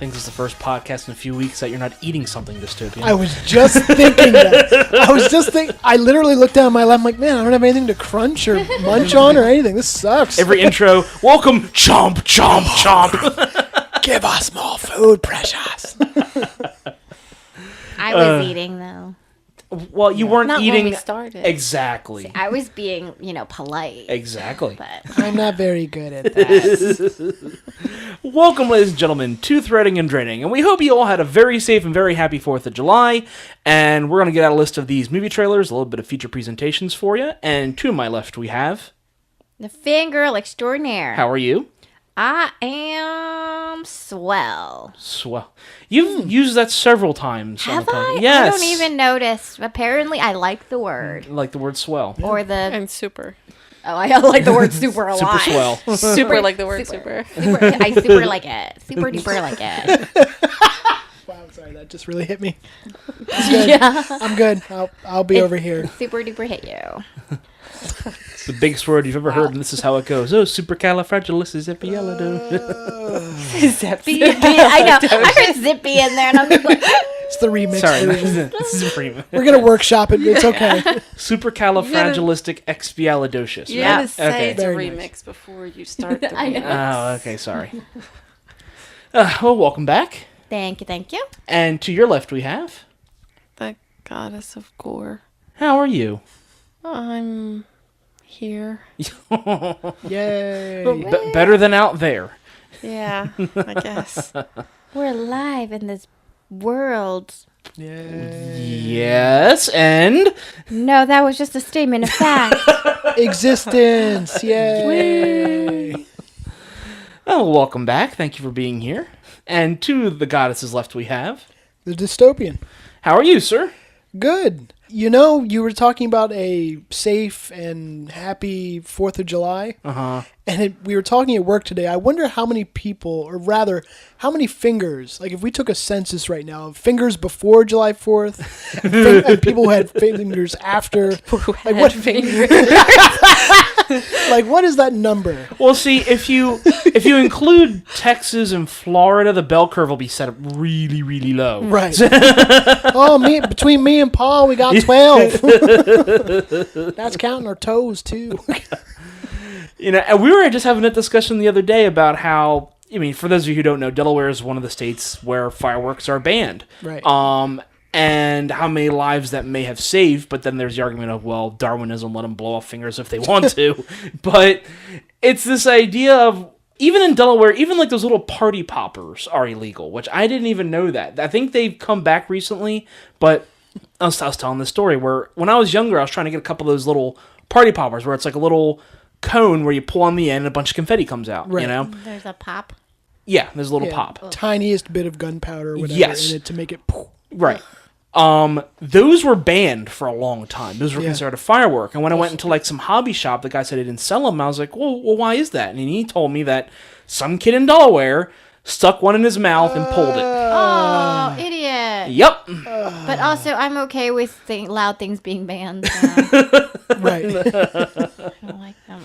think this is the first podcast in a few weeks that you're not eating something dystopian. I was just thinking that. I literally looked down my lap. I'm like, man, I don't have anything to crunch or munch on or anything. This sucks. Every intro, welcome, chomp, chomp, chomp. Give us more food, precious. I was eating, though. Well, you weren't Not eating. when we started. Exactly. I was being, polite. Exactly. But I'm not very good at that. Welcome, ladies and gentlemen, to Threading and Draining, and we hope you all had a very safe and very happy 4th of July, and we're going to get out a list of these movie trailers, a little bit of feature presentations for you, and to my left we have... the fangirl extraordinaire. How are you? I am swell. Swell. You've used that several times. Have on the I? podcast. Yes. I don't even notice. Apparently, I like the word. Like the word swell. Or the... And super. Oh, I like the word super a lot. Super swell. Super like the word super. I super like it. Super duper like it. Wow, sorry, that just really hit me. Yeah. I'm good. I'll be over here. Super duper hit you. The biggest word you've ever heard, and this is how it goes. Oh, supercalifragilisticexpialidocious. Zippy. I know. I heard zippy in there, and I'm just like... It's the remix Sorry, version. this is a premium. We're going to workshop it. It's okay. Supercalifragilisticexpialidocious. You Yeah. gotta say Okay. it's a Very remix nice. before you start the I know. remix. Oh, okay, sorry. Well, welcome back. Thank you, thank you. And to your left we have... The goddess of gore. How are you? I'm here. Yay. Better than out there. Yeah, I guess. We're alive in this world. Yay. Yes, and... No, that was just a statement of fact. Existence. Yay. Oh, welcome back. Thank you for being here. And to the goddesses left we have... The dystopian. How are you, sir? Good. You know, you were talking about a safe and happy 4th of July. Uh-huh. And we were talking at work today. I wonder how many people, or rather, how many fingers, like if we took a census right now of fingers before July 4th and people who had fingers after. Like what fingers? Like what is that number? Well, see, if you include Texas and Florida, the bell curve will be set up really, really low. Right. Between me and Paul, we got 12. That's counting our toes, too. And we were just having a discussion the other day about how, for those of you who don't know, Delaware is one of the states where fireworks are banned. Right. And how many lives that may have saved, but then there's the argument of, well, Darwinism, let them blow off fingers if they want to. But it's this idea of, even in Delaware, even like those little party poppers are illegal, which I didn't even know that. I think they've come back recently, but I was telling this story where when I was younger, I was trying to get a couple of those little party poppers where it's like a little cone where you pull on the end and a bunch of confetti comes out, Right. There's a pop. Yeah, there's a little pop. Tiniest bit of gunpowder or whatever Yes. in it to make it... Right. Those were banned for a long time. Those were considered a firework. And when I went into like some hobby shop, the guy said he didn't sell them. I was like, well, why is that? And he told me that some kid in Delaware stuck one in his mouth and pulled it. Oh, idiot. Yep. But also, I'm okay with loud things being banned. So Right. I don't like them.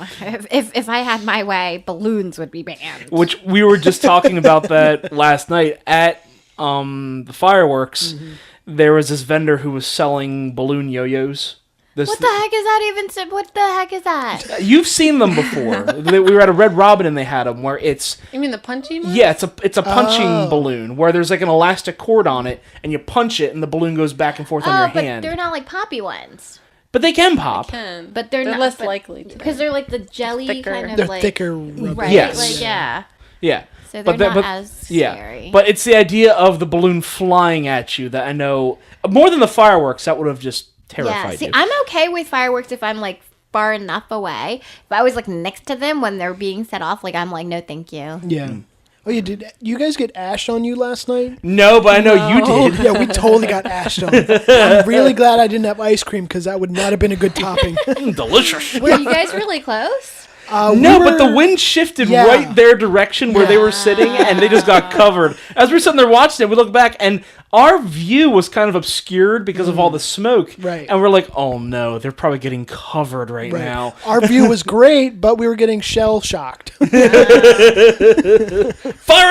If I had my way, balloons would be banned. Which we were just talking about that last night at the fireworks. Mm-hmm. There was this vendor who was selling balloon yo-yos. What the heck is that even? What the heck is that? You've seen them before. We were at a Red Robin and they had them where it's... You mean the punchy one? Yeah, it's a punching balloon where there's like an elastic cord on it and you punch it and the balloon goes back and forth on your but hand. they're not like poppy ones. But they can pop. But they're not, less likely to. because they're like the jelly Thicker. kind of They're like thicker rubber. right? Yes. Like yeah. Yeah. So they're not as scary. Yeah. But it's the idea of the balloon flying at you that I know more than the fireworks that would have just terrified See, you. I'm okay with fireworks if I'm like far enough away. If I was like next to them when they're being set off, like I'm like, no, thank you. Yeah. Oh, you did. You guys get ashed on you last night? No, but I know you did. Yeah, we totally got ashed on. I'm really glad I didn't have ice cream because that would not have been a good topping. Delicious. Were you guys really close? No, but the wind shifted right their direction where they were sitting, and they just got covered. As we were sitting there watching it, we looked back, and our view was kind of obscured because of all the smoke. Right. And we're like, oh no, they're probably getting covered right now. Our view was great, but we were getting shell shocked. Fire in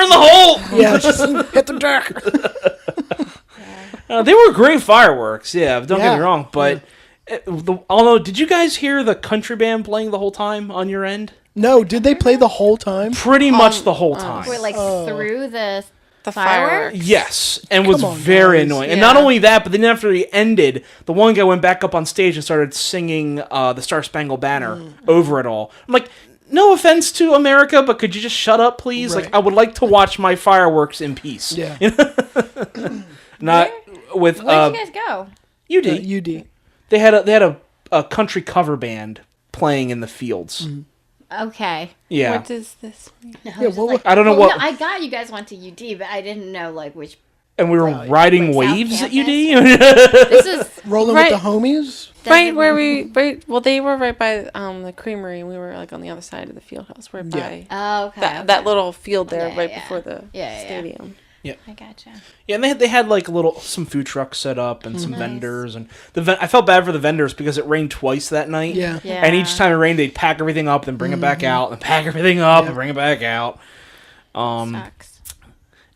the hole! Yeah, just hit the deck. They were great fireworks, don't get me wrong, but... Although, did you guys hear the country band playing the whole time on your end? No, did they play the whole time? Pretty much the whole time. We're like through the fireworks? Yes, and was very annoying. And Yeah. not only that, but then after he ended, the one guy went back up on stage and started singing the Star Spangled Banner over it all. I'm like, no offense to America, but could you just shut up, please? Right. Like, I would like to watch my fireworks in peace. Yeah. Not with Where'd you guys go? UD. UD. They had a country cover band playing in the fields. Okay. Yeah. What does this mean? I don't know what. No, I got you guys went to UD, but I didn't know like which. And we were riding like South waves at UD. Campus? This is Rolling Right. with the homies? Right where well, they were right by the creamery, and we were like on the other side of the field house, right by okay. that little field there, Yeah, right yeah. before the Yeah. stadium. I gotcha. Yeah, and they had like some food trucks set up and some vendors, and I felt bad for the vendors because it rained twice that night. Yeah. Yeah. And each time it rained, they'd pack everything up, then bring it back out, and pack everything up, and bring it back out. Sucks.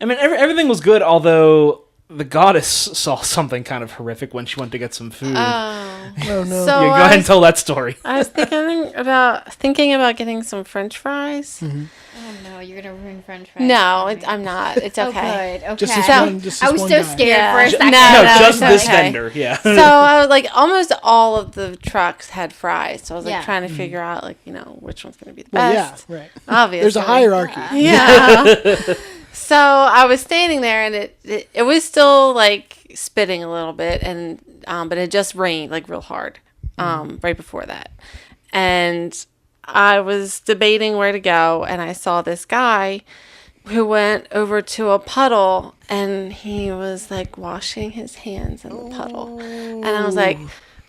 I mean, everything was good, although the goddess saw something kind of horrific when she went to get some food. Oh, no. So Go ahead and tell that story. I was thinking about getting some French fries. Oh no, you're gonna ruin French fries. No, for me. I'm not. It's okay. Good. Okay. Just this So- one. Just I this was one so guy. scared Yeah. for a second. No, No, just it's this okay. vendor. Yeah. So I was like, almost all of the trucks had fries. So I was like Yeah. trying to figure out like which one's gonna be the Well, best. yeah, right. Obviously, There's a hierarchy. Yeah. So I was standing there, and it was still like spitting a little bit, and but it just rained like real hard right before that, and I was debating where to go, and I saw this guy who went over to a puddle, and he was like washing his hands in the puddle, and I was like,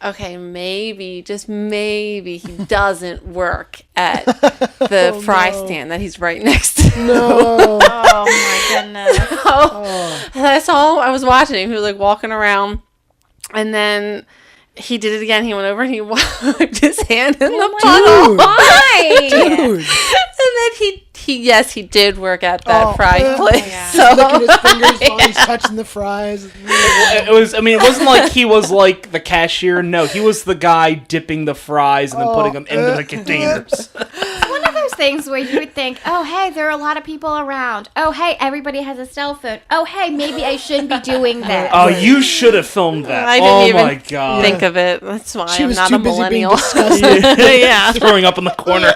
okay, maybe, just maybe he doesn't work at the fry stand that he's right next to. No. Oh my goodness. I was watching him. He was like walking around, and then he did it again. He went over and he wiped his hand in the puddle. Dude. Why? Dude. And then he did work at that fry place. yeah. So Licking his fingers while he's touching the fries. It wasn't like he was like the cashier. No, he was the guy dipping the fries and then putting them into the containers. One of those things where you would think, oh, hey, there are a lot of people around. Oh, hey, everybody has a cell phone. Oh, hey, maybe I shouldn't be doing this. Oh, you should have filmed that. I didn't even my god! think of it. That's why She I'm was not too a busy being millennial. disgusted. Yeah. Throwing up in the corner.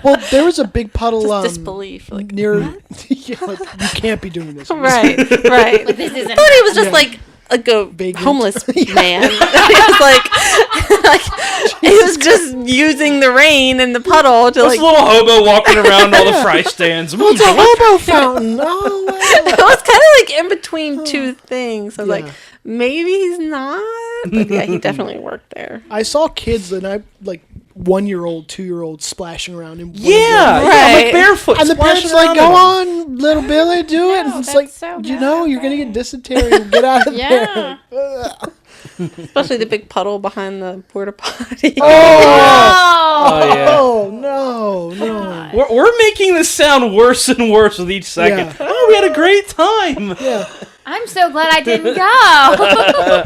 Well, there was a big puddle Disbelief. Like, near. Yeah, like, you can't be doing this. right. Like, this isn't. I thought he was just Yeah. like a Vagrant. homeless man. He was like he was just using the rain and the puddle to This like. little hobo walking around all the fry stands. It's a hobo fountain. Oh, wow. It was kind of like in between two things. I was Yeah. like, maybe he's not, but yeah, he definitely worked there. I saw kids that I like 1-year-old, 2-year-old splashing around in one of Yeah, the- like Right. barefoot. And the splashing parents are like, around go in them. on, little Billy, do it. And No, it's that's like, so you know, bad. you're going to get dysentery. Get out of Yeah. there. Especially the big puddle behind the porta potty. Oh yeah. Oh, no. We're making this sound worse and worse with each second. Yeah. Oh, we had a great time. Yeah. I'm so glad I didn't go.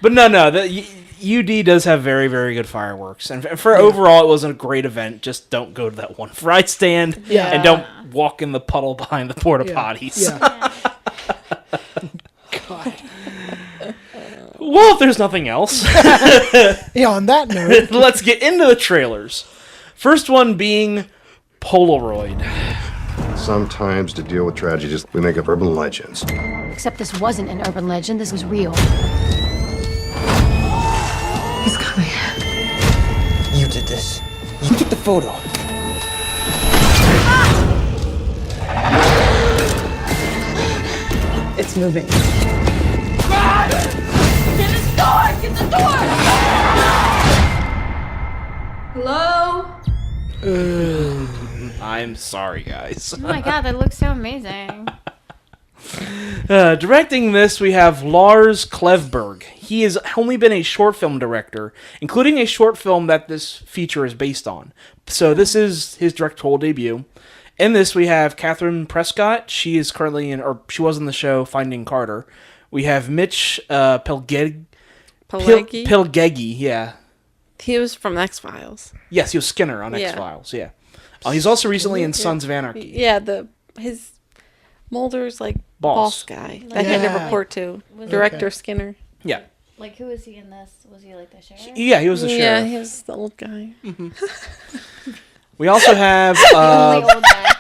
But no, the UD does have very, very good fireworks, and for overall, it wasn't a great event. Just don't go to that one fry stand, Yeah. and don't walk in the puddle behind the porta Yeah. potties. Yeah. God. Well, if there's nothing else, Yeah, on that note, let's get into the trailers. First one being Polaroid. Sometimes to deal with tragedies, we make up urban legends. Except this wasn't an urban legend, this was real. He's coming. You did this. You took the photo. It's moving. Hello? I'm sorry, guys. Oh my god, that looks so amazing. Directing this, we have Lars Klevberg. He has only been a short film director, including a short film that this feature is based on. So this is his directorial debut. In this, we have Catherine Prescott. She is currently she was in the show Finding Carter. We have Mitch Pileggi, yeah. He was from X-Files. Yes, he was Skinner on X-Files, yeah. He's also recently in Sons of Anarchy. Yeah, his Mulder's like boss guy that he had to report to. Director Skinner. Yeah. Like, who was he in this? Was he like the sheriff? Yeah, he was the sheriff. Yeah, he was the old guy. We also have... The only old guy.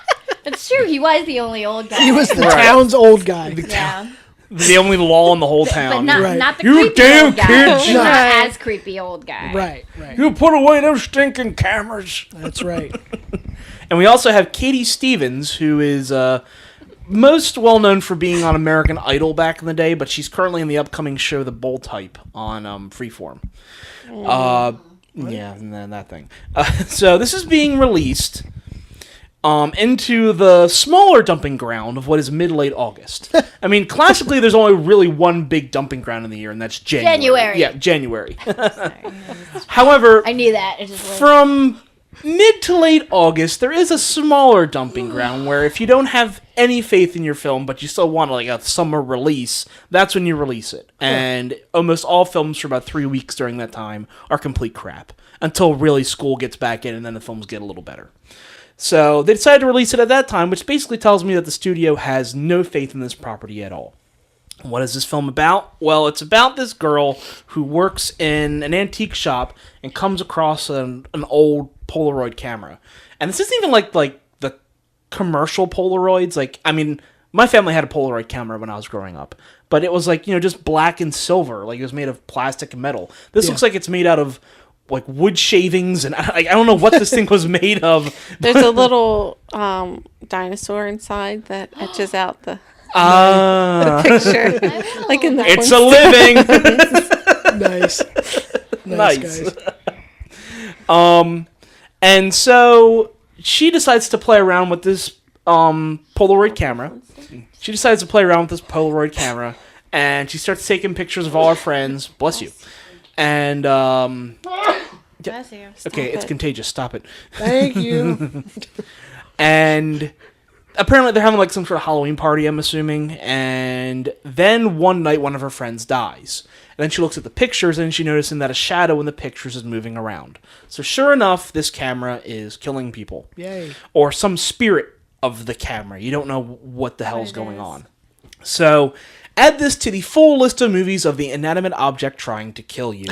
It's true, he was the only old guy. He was the town's old guy. Yeah. the only law in the whole But town. not the You creepy damn old guy. kids. Not Right. as creepy old guy. Right. You put away those stinking cameras. That's right. And we also have Katie Stevens, who is most well known for being on American Idol back in the day, but she's currently in the upcoming show The Bold Type on Freeform. Yeah, and then that thing. So this is being released into the smaller dumping ground of what is mid-late August. I mean, classically, there's only really one big dumping ground in the year, and that's January. Yeah, January. However, I knew that. It just was. from mid to late August, there is a smaller dumping ground where if you don't have any faith in your film, but you still want like a summer release, that's when you release it. And almost all films for about 3 weeks during that time are complete crap until really school gets back in, and then the films get a little better. So they decided to release it at that time, which basically tells me that the studio has no faith in this property at all. What is this film about? Well, it's about this girl who works in an antique shop and comes across an old Polaroid camera. And this isn't even like the commercial Polaroids. Like, I mean, my family had a Polaroid camera when I was growing up, but it was like, just black and silver. Like, it was made of plastic and metal. This looks like it's made out of like wood shavings, and I don't know what this thing was made of. There's a little dinosaur inside that etches out the picture, like in the. It's a living. Nice, guys. And so she decides to play around with this Polaroid camera. She decides to play around with this Polaroid camera, and she starts taking pictures of all her friends. Bless you. And Bless you. okay, it's contagious. Stop it. Thank you. And apparently they're having like some sort of Halloween party, I'm assuming. And then one night, one of her friends dies. And then she looks at the pictures, and she's noticing that a shadow in the pictures is moving around. So sure enough, this camera is killing people. Yay. Or some spirit of the camera. You don't know what the hell's going on. So add this to the full list of movies of the inanimate object trying to kill you.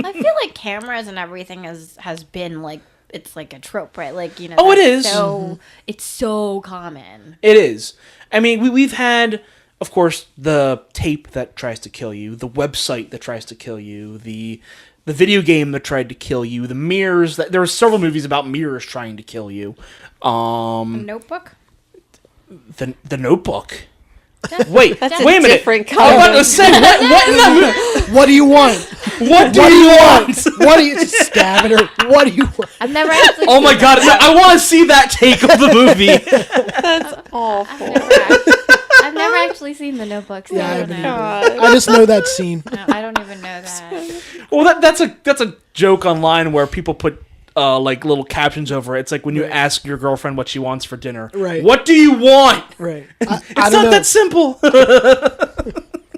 I feel like cameras and everything has been like, it's like a trope, right? Like, Oh, it is. So it's so common. It is. I mean, we've had, of course, the tape that tries to kill you, the website that tries to kill you, the video game that tried to kill you, the mirrors. There were several movies about mirrors trying to kill you. Notebook? The Notebook. Wait a minute. different I was about to say, what in the What do you want? What do you want? What do you stabbing her? What do you want? I've never actually. Oh my god! No, I want to see that take of the movie. That's awful. I've never actually seen the Notebook. So Yeah, I I don't haven't know. either. I just know that scene. No, I don't even know that. Well, that's a joke online where people put like little captions over it. It's like when you ask your girlfriend what she wants for dinner. Right. What do you want? Right. It's I not don't know. that simple.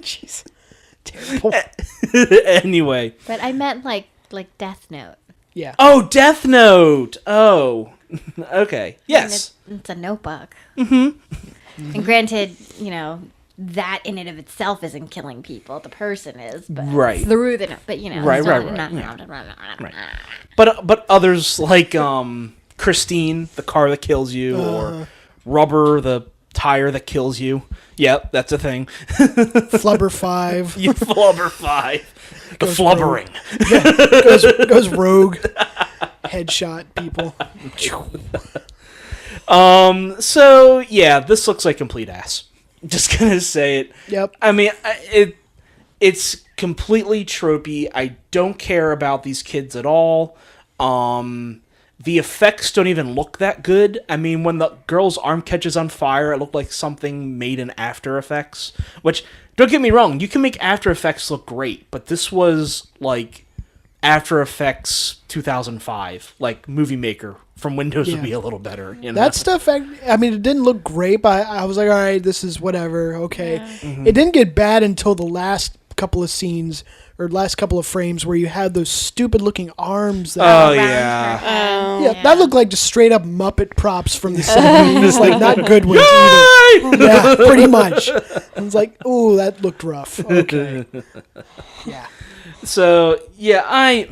Jeez. Terrible. Anyway. But I meant like Death Note. Yeah. Oh, Death Note. Oh. Okay. Yes. It's a notebook. Mm-hmm. And granted, that in and of itself isn't killing people. The person is, but Right. through the but Right. But others like Christine, the car that kills you, or Rubber, the tire that kills you. Yep, that's a thing. Flubber 5. You Flubber 5. The flubbering. Goes rogue. Headshot people. So yeah, this looks like complete ass. Just gonna say it. Yep. I mean, it's completely tropey. I don't care about these kids at all. The effects don't even look that good. I mean, when the girl's arm catches on fire, it looked like something made in After Effects. Which, don't get me wrong, you can make After Effects look great, but this was like After Effects 2005. Like, Movie Maker from Windows would be a little better. You know? That stuff, I mean, it didn't look great, but I was like, all right, this is whatever, okay. It didn't get bad until the last couple of scenes, or last couple of frames, where you had those stupid-looking arms. That, Yeah. that looked like just straight-up Muppet props from the 70s, like, not good ones either. Yeah, pretty much. I was like, ooh, that looked rough. Okay. Yeah. So, yeah, I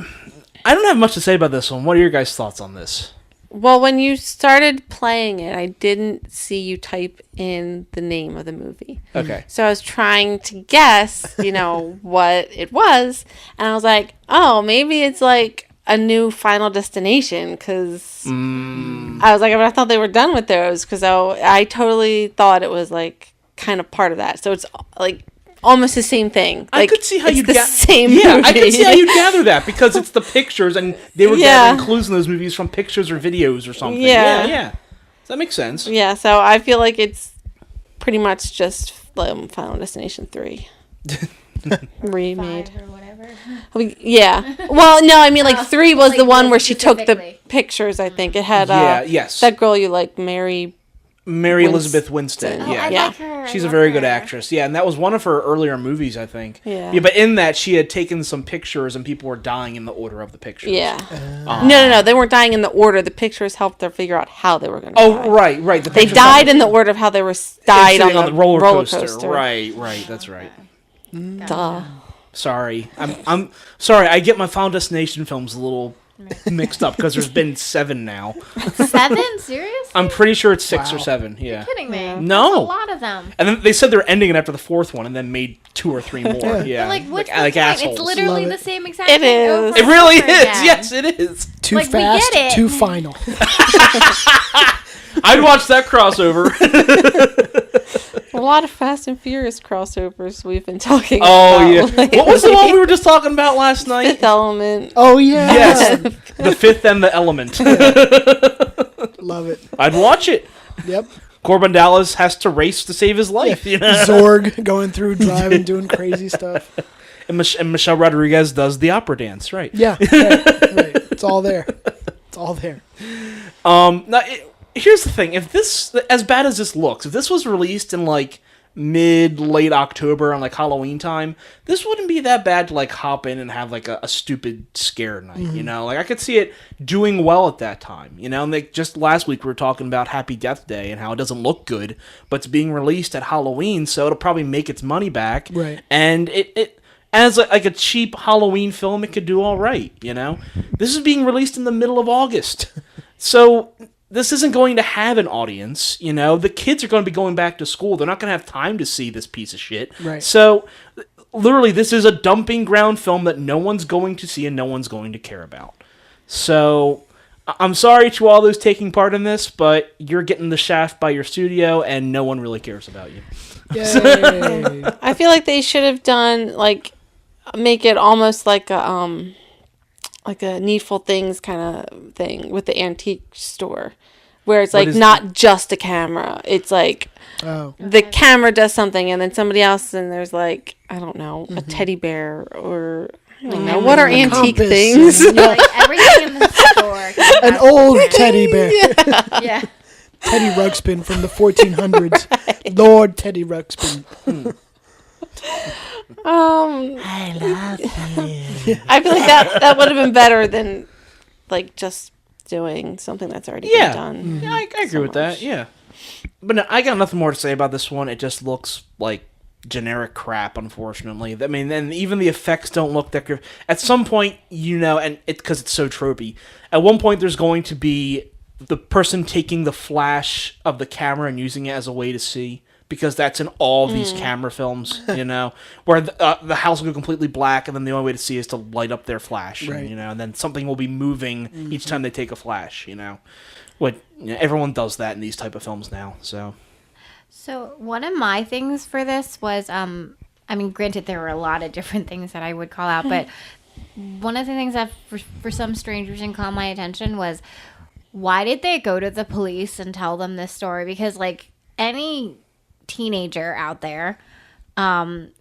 don't have much to say about this one. What are your guys' thoughts on this? Well, when you started playing it, I didn't see you type in the name of the movie. Okay. So I was trying to guess, what it was. And I was like, oh, maybe it's like a new Final Destination. Because I was like, I thought they were done with those. Because I totally thought it was like kind of part of that. So it's like almost the same thing. I could see how you'd the same Yeah, movie. I could see how you'd gather that because it's the pictures, and they were gathering clues in those movies from pictures or videos or something. Yeah. That makes sense. Yeah, so I feel like it's pretty much just Final Destination 3 remade. 5 or whatever. Yeah. Well, no, I mean, like 3 was like the one where she took the specifically. pictures. I think it had yes. that girl you like, Mary Elizabeth Winstead. Oh, Yeah. I like her. I She's a love very good her. actress. Yeah, and that was one of her earlier movies, I think. Yeah. But in that, she had taken some pictures, and people were dying in the order of the pictures. Yeah. No. They weren't dying in the order. The pictures helped her figure out how they were going to die. Oh, right. The They pictures died in the order of how they were died sitting on the roller coaster. Right. That's right. Duh. Sorry. I'm sorry. I get my Final Destination films a little mixed up because there's been 7 now. 7? Seriously? I'm pretty sure it's 6 or 7. Yeah. Kidding me? No. That's a lot of them. And then they said they're ending it after the 4th one, and then made 2 or 3 more. Yeah. But like, what's the like point? assholes. It's literally Love the it. same exact It thing is. over It and really over is. again. Yes, it is. Too Like, we fast, get it. too final. I'd watch that crossover. A lot of Fast and Furious crossovers we've been talking Oh about. yeah. lately. What was the one we were just talking about last night? Fifth Element. Oh, yeah. Yes, The Fifth and the Element. Love it. I'd watch it. Yep. Corbin Dallas has to race to save his life. You know? Zorg going through, driving, doing crazy stuff. And Michelle Rodriguez does the opera dance, right? Yeah. Right. It's all there. It's all there. Now, here's the thing: if this, as bad as this looks, if this was released in like late October on like Halloween time, this wouldn't be that bad to like hop in and have like a stupid scare night. You know, like I could see it doing well at that time. You know, and like just last week we were talking about Happy Death Day and how it doesn't look good, but it's being released at Halloween, so it'll probably make its money back. Right. And it as like a cheap Halloween film, it could do all right. You know, this is being released in the middle of August, so this isn't going to have an audience, you know. The kids are going to be going back to school. They're not going to have time to see this piece of shit. Right. So, literally, this is a dumping ground film that no one's going to see and no one's going to care about. So, I'm sorry to all those taking part in this, but you're getting the shaft by your studio and no one really cares about you. Yay. I feel like they should have done make it almost like a Needful Things kind of thing with the antique store, where it's like not just a camera. It's like the camera does something, and then somebody else, and there's like, I don't know, a teddy bear or I don't know. What are antique compass things? and- Like everything in the store. An old teddy bear. Yeah. Teddy Ruxpin from the 1400s. Lord Teddy Ruxpin. I love you. I feel like that would have been better than like just doing something that's already been done. Yeah, I agree with that. Yeah. But no, I got nothing more to say about this one. It just looks like generic crap, unfortunately. I mean, and even the effects don't look that good. At some point, you know, and because it's so tropey, at one point there's going to be the person taking the flash of the camera and using it as a way to see, because that's in all these camera films, you know, where the house will go completely black and then the only way to see is to light up their flash, Right. you know, and then something will be moving each time they take a flash, you know. Everyone does that in these type of films now, so. So one of my things for this was, I mean, granted, there were a lot of different things that I would call out, but one of the things that for some strange reason caught my attention was why did they go to the police and tell them this story? Because, like, any teenager out there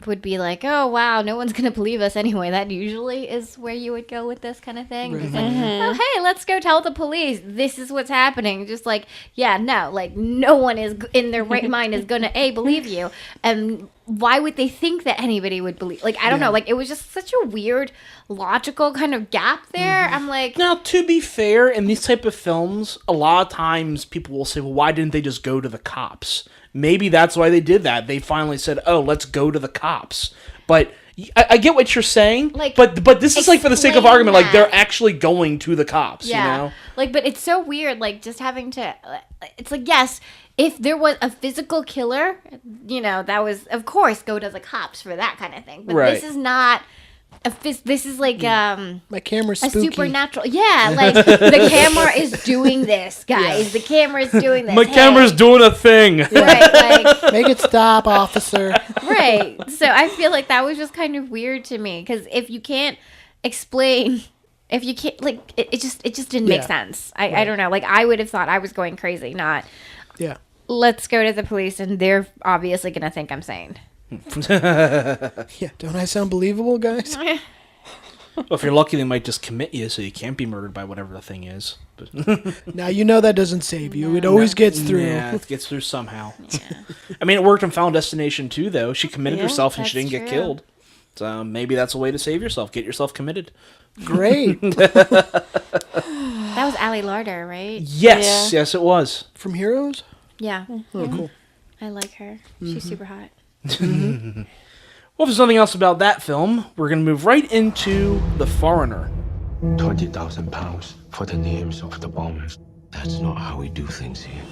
would be like, oh, wow, no one's going to believe us anyway. That usually is where you would go with this kind of thing. Just like, oh, hey, let's go tell the police. This is what's happening. Just like, yeah, no, like, no one is in their right mind is going to, believe you. And why would they think that anybody would believe? Like, I don't know. Like, it was just such a weird, logical kind of gap there. I'm like... Now, to be fair, in these type of films, a lot of times people will say, well, why didn't they just go to the cops? Maybe that's why they did that. They finally said, oh, let's go to the cops. But I get what you're saying. Like, but this is like for the sake of explain argument, like that. they're actually going to the cops, you know? Like, but it's so weird, like, just having to... It's like, yes, if there was a physical killer, you know, that was, of course, go to the cops for that kind of thing. But Right. this is not... This is like My camera's a spooky. supernatural. Yeah, like the camera is doing this, guys. The camera is doing this. My camera's doing a thing. right. Like Make it stop, officer. right. So I feel like that was just kind of weird to me because if you can't explain, if you can't like, it just didn't make Yeah. sense. I don't know. Like I would have thought I was going crazy. Not Yeah. let's go to the police and they're obviously gonna think I'm sane. Yeah. Don't I sound believable, guys? Well, if you're lucky, they might just commit you so you can't be murdered by whatever the thing is. But Now, you know that doesn't save you. It always gets through. Yeah, it gets through somehow. I mean, it worked in Final Destination too, though. She committed herself and she that's didn't get true. killed. So maybe that's a way to save yourself. Get yourself committed. Great. That was Ali Larder, right? Yes, yes, it was. From Heroes? Yeah. Oh, cool. I like her. She's super hot. Well, if there's nothing else about that film, we're going to move right into The Foreigner. £20,000 for the names of the bombers. That's not how we do things here.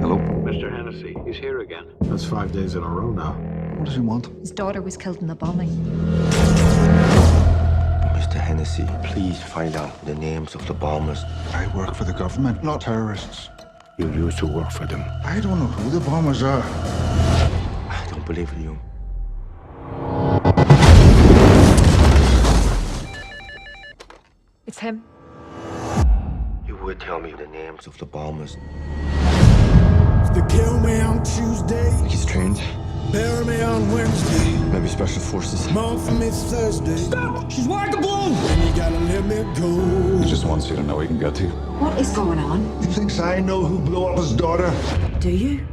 Hello? Mr. Hennessy, he's here again. That's 5 days in a row now. What does he want? His daughter was killed in the bombing. Mr. Hennessy, please find out the names of the bombers. I work for the government, not terrorists. You used to work for them. I don't know who the bombers are. I don't believe in you. It's him. You would tell me the names of the bombers. They kill me on Tuesday, He's trained. bury me on Wednesday, Maybe special forces. mourn for me Thursday. Stop! She's workable! And you gotta let me go. He just wants you to know he can get to you. What is going on? He thinks I know who blew up his daughter. Do you?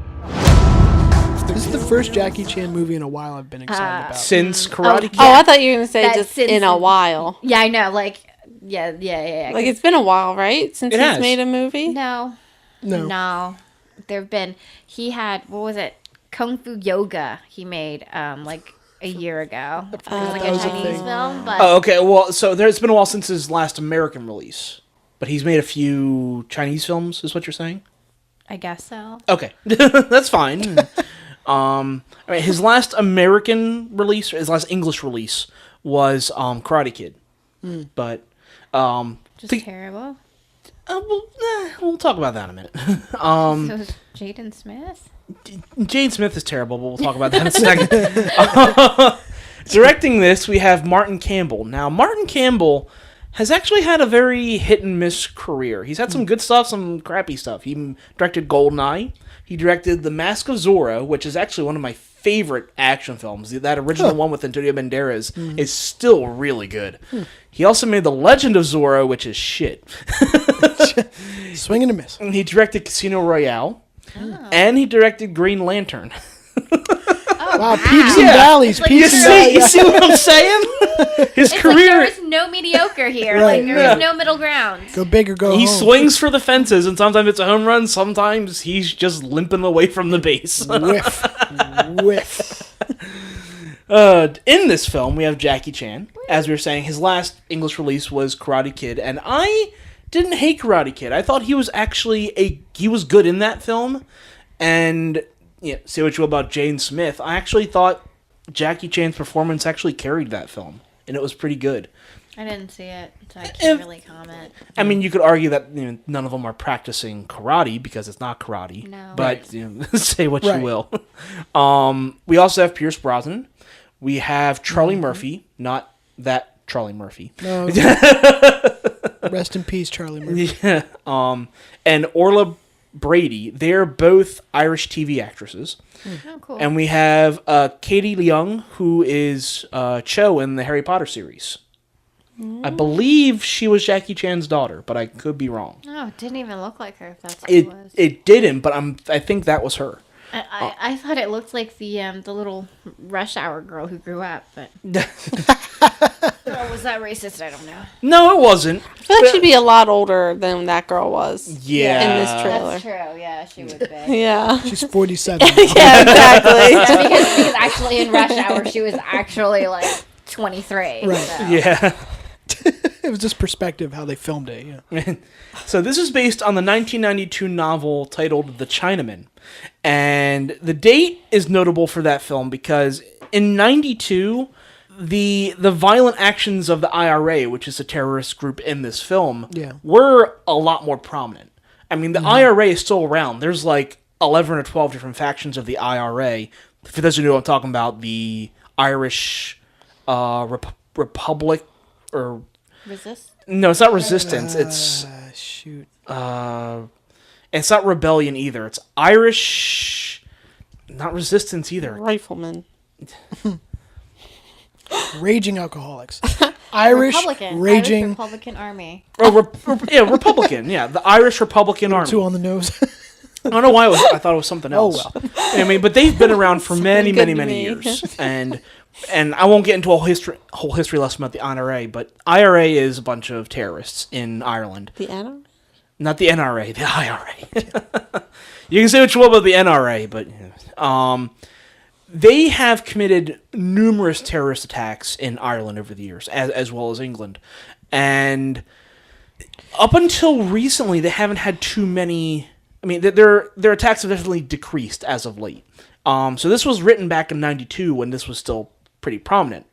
This is the first Jackie Chan movie in a while I've been excited about. Since Karate Kid. Oh, I thought you were gonna say That just since- in a while. Yeah, I know. Like, yeah. Like it's been a while, right? Since It he's has. made a movie. No. No. There've been. He had what was it? Kung Fu Yoga. He made like a year ago. It was like that a was a Chinese thing. film, but Oh, okay. Well, so it's been a while since his last American release. But he's made a few Chinese films, is what you're saying? I guess so. Okay. That's fine. I mean, his last American release, or his last English release, was Karate Kid. But Just terrible. we'll talk about that in a minute. So is Jaden Smith. Jane Smith is terrible, but we'll talk about that in a second. Directing this, we have Martin Campbell. Now, Martin Campbell has actually had a very hit and miss career. He's had some good stuff, some crappy stuff. He directed GoldenEye. He directed The Mask of Zorro, which is actually one of my favorite action films. That original one with Antonio Banderas is still really good. He also made The Legend of Zorro, which is shit. Swing and a miss. He directed Casino Royale. And he directed Green Lantern. Wow, peaks and valleys. Like, Peaks and valleys. You see what I'm saying? His It's career. like there is no mediocre here. Right. Like there is no middle ground. Go big or go He home. swings for the fences, and sometimes it's a home run. Sometimes he's just limping away from the base. Whiff. Whiff. In this film, we have Jackie Chan. As we were saying, his last English release was Karate Kid, and I didn't hate Karate Kid. I thought he was actually he was good in that film. And say what you will about Jane Smith, I actually thought Jackie Chan's performance actually carried that film, and it was pretty good. I didn't see it, so I can't really comment. I mean, you could argue that none of them are practicing karate because it's not karate. No. But say what Right. you will. We also have Pierce Brosnan. We have Charlie Murphy, not that Charlie Murphy. No, Rest in peace, Charlie Murphy. Yeah. And Orla Brady, they're both Irish TV actresses. Oh, cool. And we have Katie Leung, who is Cho in the Harry Potter series. I believe she was Jackie Chan's daughter, but I could be wrong. Oh, it didn't even look like her. If that's what it was. It didn't, but I think that was her. I thought it looked like the little Rush Hour girl who grew up, but was that racist? I don't know. No, it wasn't. I feel like she'd be a lot older than that girl was. Yeah. In this trailer. That's true. Yeah, she would be. Yeah. She's 47. Yeah, exactly. Yeah, because actually in Rush Hour she was actually like 23. Right. So. Yeah. It was just perspective how they filmed it. Yeah. So this is based on the 1992 novel titled The Chinaman. And the date is notable for that film because in 92, the violent actions of the IRA, which is a terrorist group in this film, were a lot more prominent. I mean, the IRA is still around. There's like 11 or 12 different factions of the IRA. For those who know what I'm talking about, the Irish Republic or... Resist? No, it's not resistance. It's... Shoot. It's not rebellion either. It's Irish... Not resistance either. Rifleman. Raging alcoholics. Irish raging... Irish Republican Army. Republican. Yeah, the Irish Republican Army. Two on the nose. I don't know why I thought it was something else. Oh, well. I mean, but they've been around for many good to many me. years. And I won't get into a whole history lesson about the IRA, but IRA is a bunch of terrorists in Ireland. The NRA? Not the NRA, the IRA. You can say what you will about the NRA, but they have committed numerous terrorist attacks in Ireland over the years, as well as England. And up until recently, they haven't had too many... I mean, their attacks have definitely decreased as of late. So this was written back in 92 when this was still pretty prominent.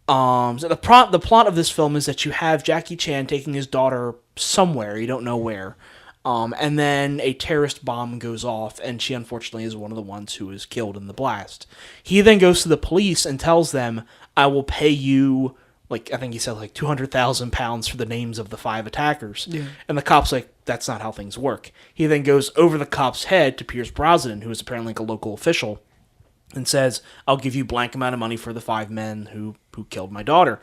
So the plot of this film is that you have Jackie Chan taking his daughter somewhere, you don't know where, and then a terrorist bomb goes off, and she unfortunately is one of the ones who is killed in the blast. He then goes to the police and tells them, I will pay you, like, I think he said like £200,000 for the names of the 5 attackers. Yeah. And the cop's like, that's not how things work. He then goes over the cop's head to Pierce Brosnan, who is apparently like a local official, and says, I'll give you blank amount of money for the 5 men who killed my daughter.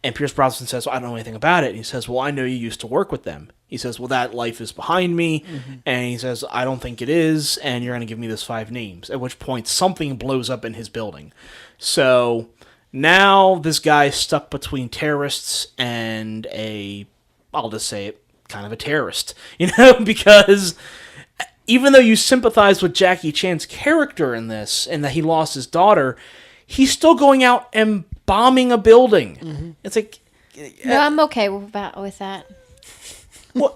And Pierce Brosnan says, well, I don't know anything about it. And he says, well, I know you used to work with them. He says, well, that life is behind me. Mm-hmm. And he says, I don't think it is, and you're going to give me those 5 names. At which point, something blows up in his building. So now this guy's stuck between terrorists and I'll just say it, kind of a terrorist. Because even though you sympathize with Jackie Chan's character in this, and that he lost his daughter, he's still going out and bombing a building. Mm-hmm. It's like... No, I'm okay with that. Well,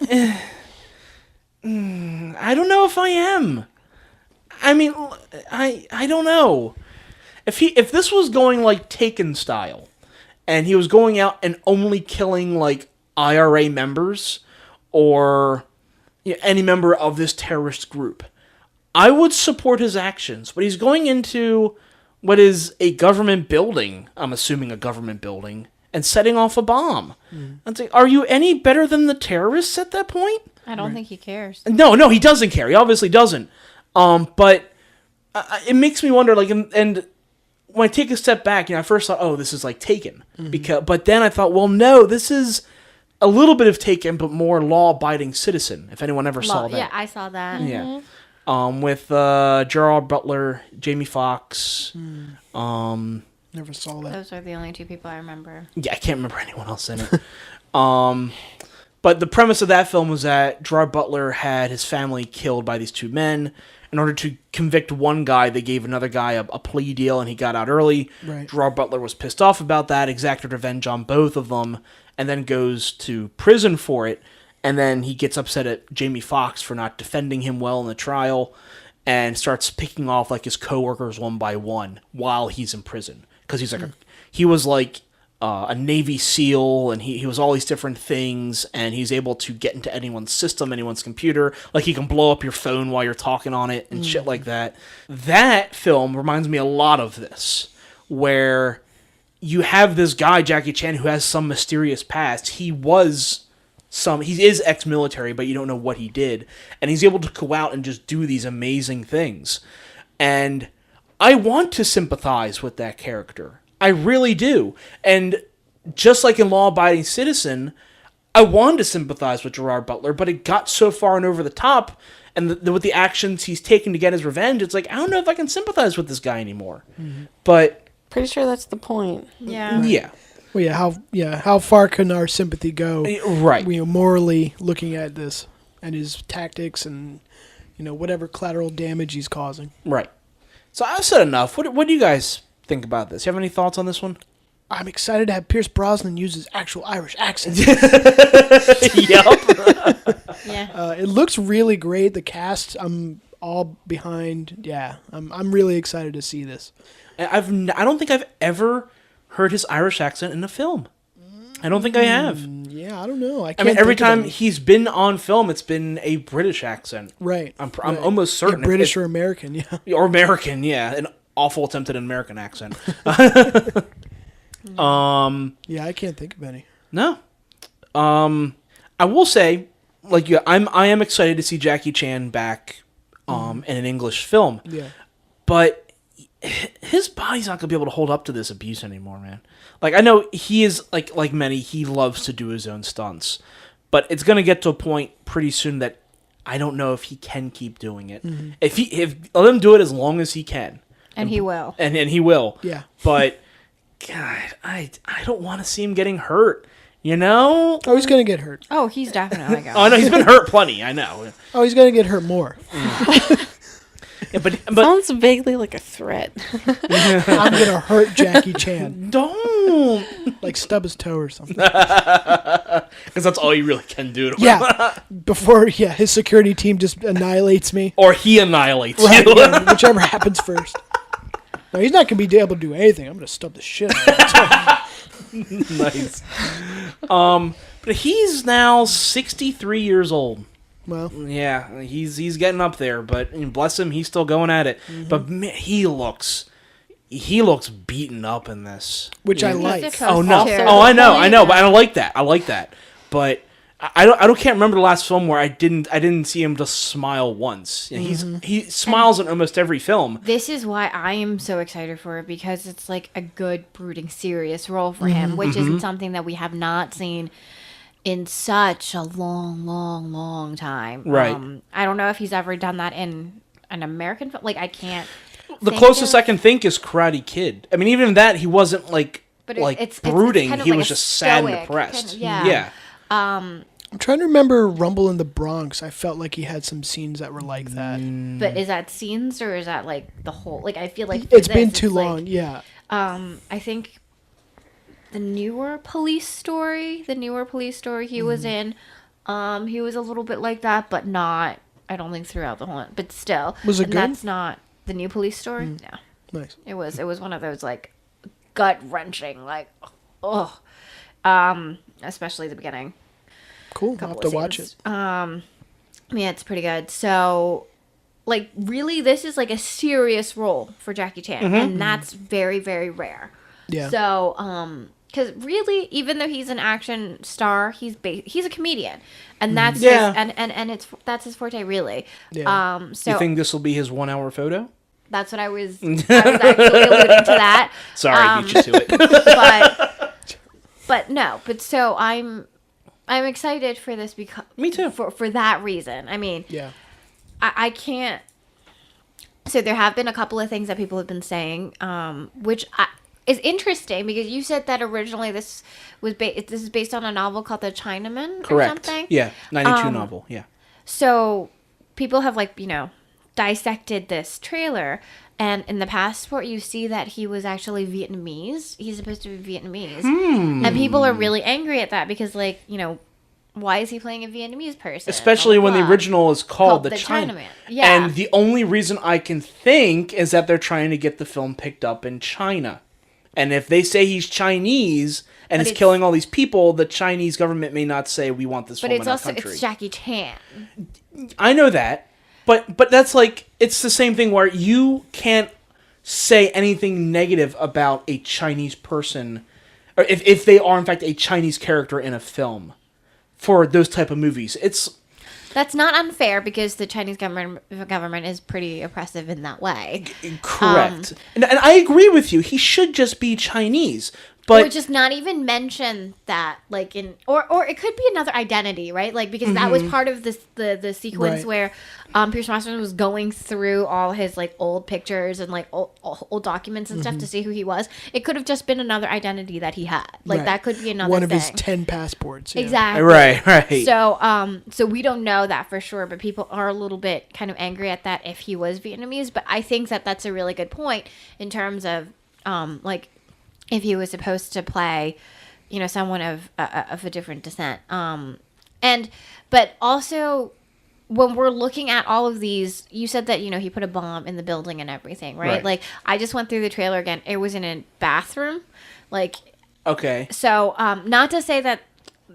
I don't know if I am. I mean, I don't know. If this was going like Taken style, and he was going out and only killing like IRA members or any member of this terrorist group, I would support his actions. But he's going into what is a government building, I'm assuming a government building, and setting off a bomb. It's like, are you any better than the terrorists at that point? I don't think he cares. No, he doesn't care. He obviously doesn't. But it makes me wonder, like, and when I take a step back, I first thought, oh, this is like Taken. But then I thought, well, no, this is a little bit of Taken, but more law-abiding citizen, if anyone ever saw that. Yeah, I saw that. Yeah. With Gerard Butler, Jamie Foxx. Never saw that. Those are the only 2 people I remember. Yeah, I can't remember anyone else in it. But the premise of that film was that Gerard Butler had his family killed by these 2 men. In order to convict one guy, they gave another guy a plea deal, and he got out early. Right. Gerard Butler was pissed off about that, exacted revenge on both of them, and then goes to prison for it. And then he gets upset at Jamie Foxx for not defending him well in the trial, and starts picking off like his coworkers one by one while he's in prison. Because he's like he was like a Navy SEAL, and he was all these different things, and he's able to get into anyone's system, anyone's computer. Like, he can blow up your phone while you're talking on it and shit like that. That film reminds me a lot of this, where you have this guy, Jackie Chan, who has some mysterious past. He was he is ex-military, but you don't know what he did, and he's able to go out and just do these amazing things. And I want to sympathize with that character. I really do. And just like in Law Abiding Citizen, I wanted to sympathize with Gerard Butler, but it got so far and over the top, and with the actions he's taken to get his revenge, it's like, I don't know if I can sympathize with this guy anymore. Mm-hmm. But pretty sure that's the point. Yeah. Yeah. Well, how far can our sympathy go? Right. Morally looking at this and his tactics and whatever collateral damage he's causing. Right. So I've said enough. What do you guys think about this? You have any thoughts on this one? I'm excited to have Pierce Brosnan use his actual Irish accent. Yup. Yeah. It looks really great. The cast, I'm all behind. Yeah, I'm really excited to see this. I don't think I've ever heard his Irish accent in a film. I don't think I have. Yeah, I don't know. I mean, every time he's been on film, it's been a British accent. Right. I'm almost certain. Yeah, British or American, yeah. Or American, yeah. An awful attempt at an American accent. Yeah, I can't think of any. No. I will say, I am excited to see Jackie Chan back in an English film. Yeah. But his body's not going to be able to hold up to this abuse anymore, man. Like, I know he is, like many, he loves to do his own stunts. But it's going to get to a point pretty soon that I don't know if he can keep doing it. Mm-hmm. If let him do it as long as he can. And he will. And he will. Yeah. But, God, I don't want to see him getting hurt. You know? Oh, he's going to get hurt. Oh, he's definitely going. Oh, I know, he's been hurt plenty, I know. Oh, he's going to get hurt more. Yeah, but Sounds vaguely like a threat. I'm going to hurt Jackie Chan. Don't. Like stub his toe or something. Because that's all you really can do to him. Yeah. Before, his security team just annihilates me. Or he annihilates Right, you. yeah, whichever happens first. No, he's not going to be able to do anything. I'm going to stub the shit out of him. Nice. But he's now 63 years old. Well, yeah, he's getting up there, but bless him, he's still going at it. Mm-hmm. But man, he looks beaten up in this, which I like. Oh no! Oh, I know, but I don't like that. I like that, but I can't remember the last film where I didn't see him just smile once. Mm-hmm. He smiles in almost every film. This is why I am so excited for it, because it's like a good, brooding, serious role for him, which isn't something that we have not seen in such a long time. Right. I don't know if he's ever done that in an American film. Like, I can't. The closest I can think is Karate Kid. I mean, even that, he wasn't it's brooding. It's he like was just sad and depressed. Yeah. I'm trying to remember Rumble in the Bronx. I felt like he had some scenes that were like that. But is that scenes or is that like the whole? Like, I feel like it's been too long. Yeah. I think the newer police story he was in, he was a little bit like that, but not, I don't think throughout the whole, but still. Was it good? That's not the new police story. No. Nice. It was one of those like gut wrenching, like, especially the beginning. Cool. I'll have to watch it. Yeah, it's pretty good. So, like, really, this is like a serious role for Jackie Chan, and that's very, very rare. Yeah. So, because really, even though he's an action star, he's a comedian, and that's his, and that's his forte, really. Yeah. So you think this will be his 1 hour photo? That's what I was actually alluding to that. Sorry, beat you to it. but so I'm excited for this because me too for that reason. I mean, yeah, I can't. So there have been a couple of things that people have been saying, which is interesting because you said that originally this is based on a novel called The Chinaman. Correct. Or something. Yeah, 92 novel. Yeah. So people have dissected this trailer, and in the passport you see that he was actually Vietnamese. He's supposed to be Vietnamese, and people are really angry at that because why is he playing a Vietnamese person? Especially when the original is called The Chinaman. Yeah. And the only reason I can think is that they're trying to get the film picked up in China. And if they say he's Chinese and is killing all these people, the Chinese government may not say we want this film in our country. But it's Jackie Chan. I know that. But that's it's the same thing where you can't say anything negative about a Chinese person, or if they are in fact a Chinese character in a film. for those type of movies. That's not unfair because the Chinese government is pretty oppressive in that way. Correct. And I agree with you. He should just be Chinese. But or just not even mention that, like or it could be another identity, right? Like because that was part of the sequence where Pierce Brosnan was going through all his like old pictures and like old documents and stuff to see who he was. It could have just been another identity that he had. Like that could be another one of thing. his 10 passports. Yeah. Exactly. Right. So we don't know that for sure, but people are a little bit kind of angry at that if he was Vietnamese. But I think that that's a really good point in terms of like. If he was supposed to play, someone of a different descent, but also when we're looking at all of these, you said that he put a bomb in the building and everything, right? Like I just went through the trailer again. It was in a bathroom, like okay. So not to say that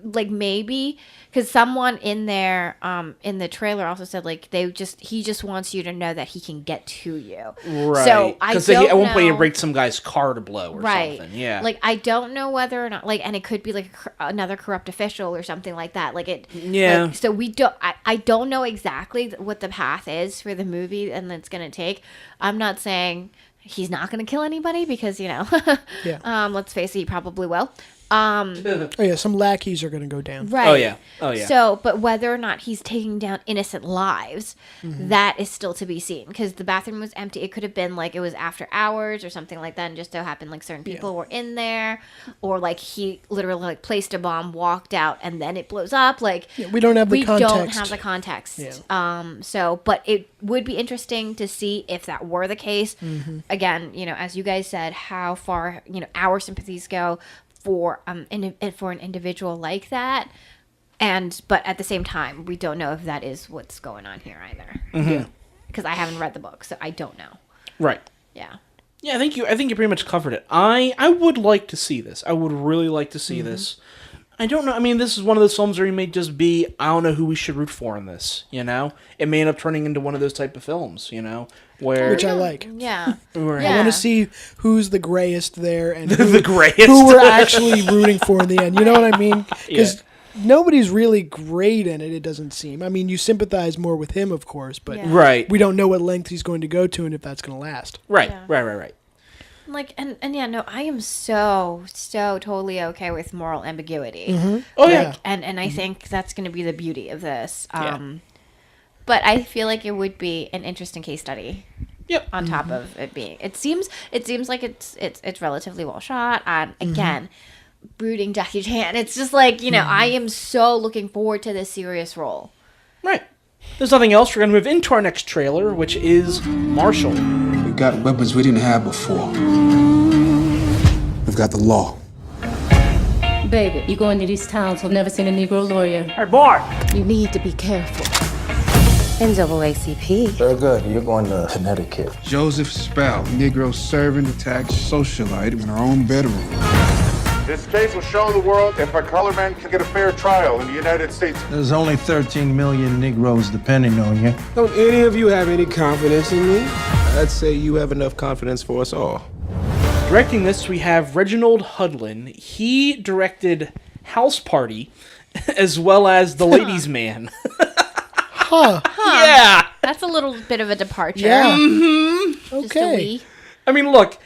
like maybe because someone in there in the trailer also said like he just wants you to know that he can get to you, right? So because at one point he breaks some guy's car to blow or something. Yeah, like I don't know whether or not like, and it could be like another corrupt official or something like that, like it. Yeah. Like, so we don't. I don't know exactly what the path is for the movie and it's gonna take. I'm not saying he's not gonna kill anybody because let's face it, he probably will. Some lackeys are going to go down. Right. Oh yeah. So, but whether or not he's taking down innocent lives, that is still to be seen. Because the bathroom was empty. It could have been like it was after hours or something like that, and just so happened like certain people were in there, or like he literally like placed a bomb, walked out, and then it blows up. Like we don't have the context. We don't have the context. Yeah. So, but it would be interesting to see if that were the case. Again, as you guys said, how far our sympathies go for an individual like that, but at the same time we don't know if that is what's going on here either, because I haven't read the book, so I don't know. Right. Yeah, I think you pretty much covered it. I would like to see this. I would really like to see this. I don't know. I mean, this is one of those films where you may just be, I don't know who we should root for in this, It may end up turning into one of those type of films, where... Which I like. Yeah. I want to see who's the grayest there and the grayest. who we're actually rooting for in the end. You know what I mean? Because nobody's really great in it, it doesn't seem. I mean, you sympathize more with him, of course, but we don't know what length he's going to go to and if that's going to last. Right, right. Like I am so totally okay with moral ambiguity. Oh yeah, and I think that's going to be the beauty of this. But I feel like it would be an interesting case study. Yep. On top of it being, it seems like it's relatively well shot. Again, brooding Jackie Chan. It's just like I am so looking forward to this serious role. Right. There's nothing else. We're going to move into our next trailer, which is Marshall. We've got weapons we didn't have before. We've got the law. Baby, you go into these towns who've never seen a Negro lawyer. Hey, boy! You need to be careful. NAACP. Very good. You're going to Connecticut. Joseph Spell, Negro servant attacked socialite in our own bedroom. This case will show the world if a colored man can get a fair trial in the United States. There's only 13 million Negroes depending on you. Don't any of you have any confidence in me? I'd say you have enough confidence for us all. Directing this, we have Reginald Hudlin. He directed House Party, as well as The Ladies' Man. Yeah. That's a little bit of a departure. Yeah. Okay. I mean, look,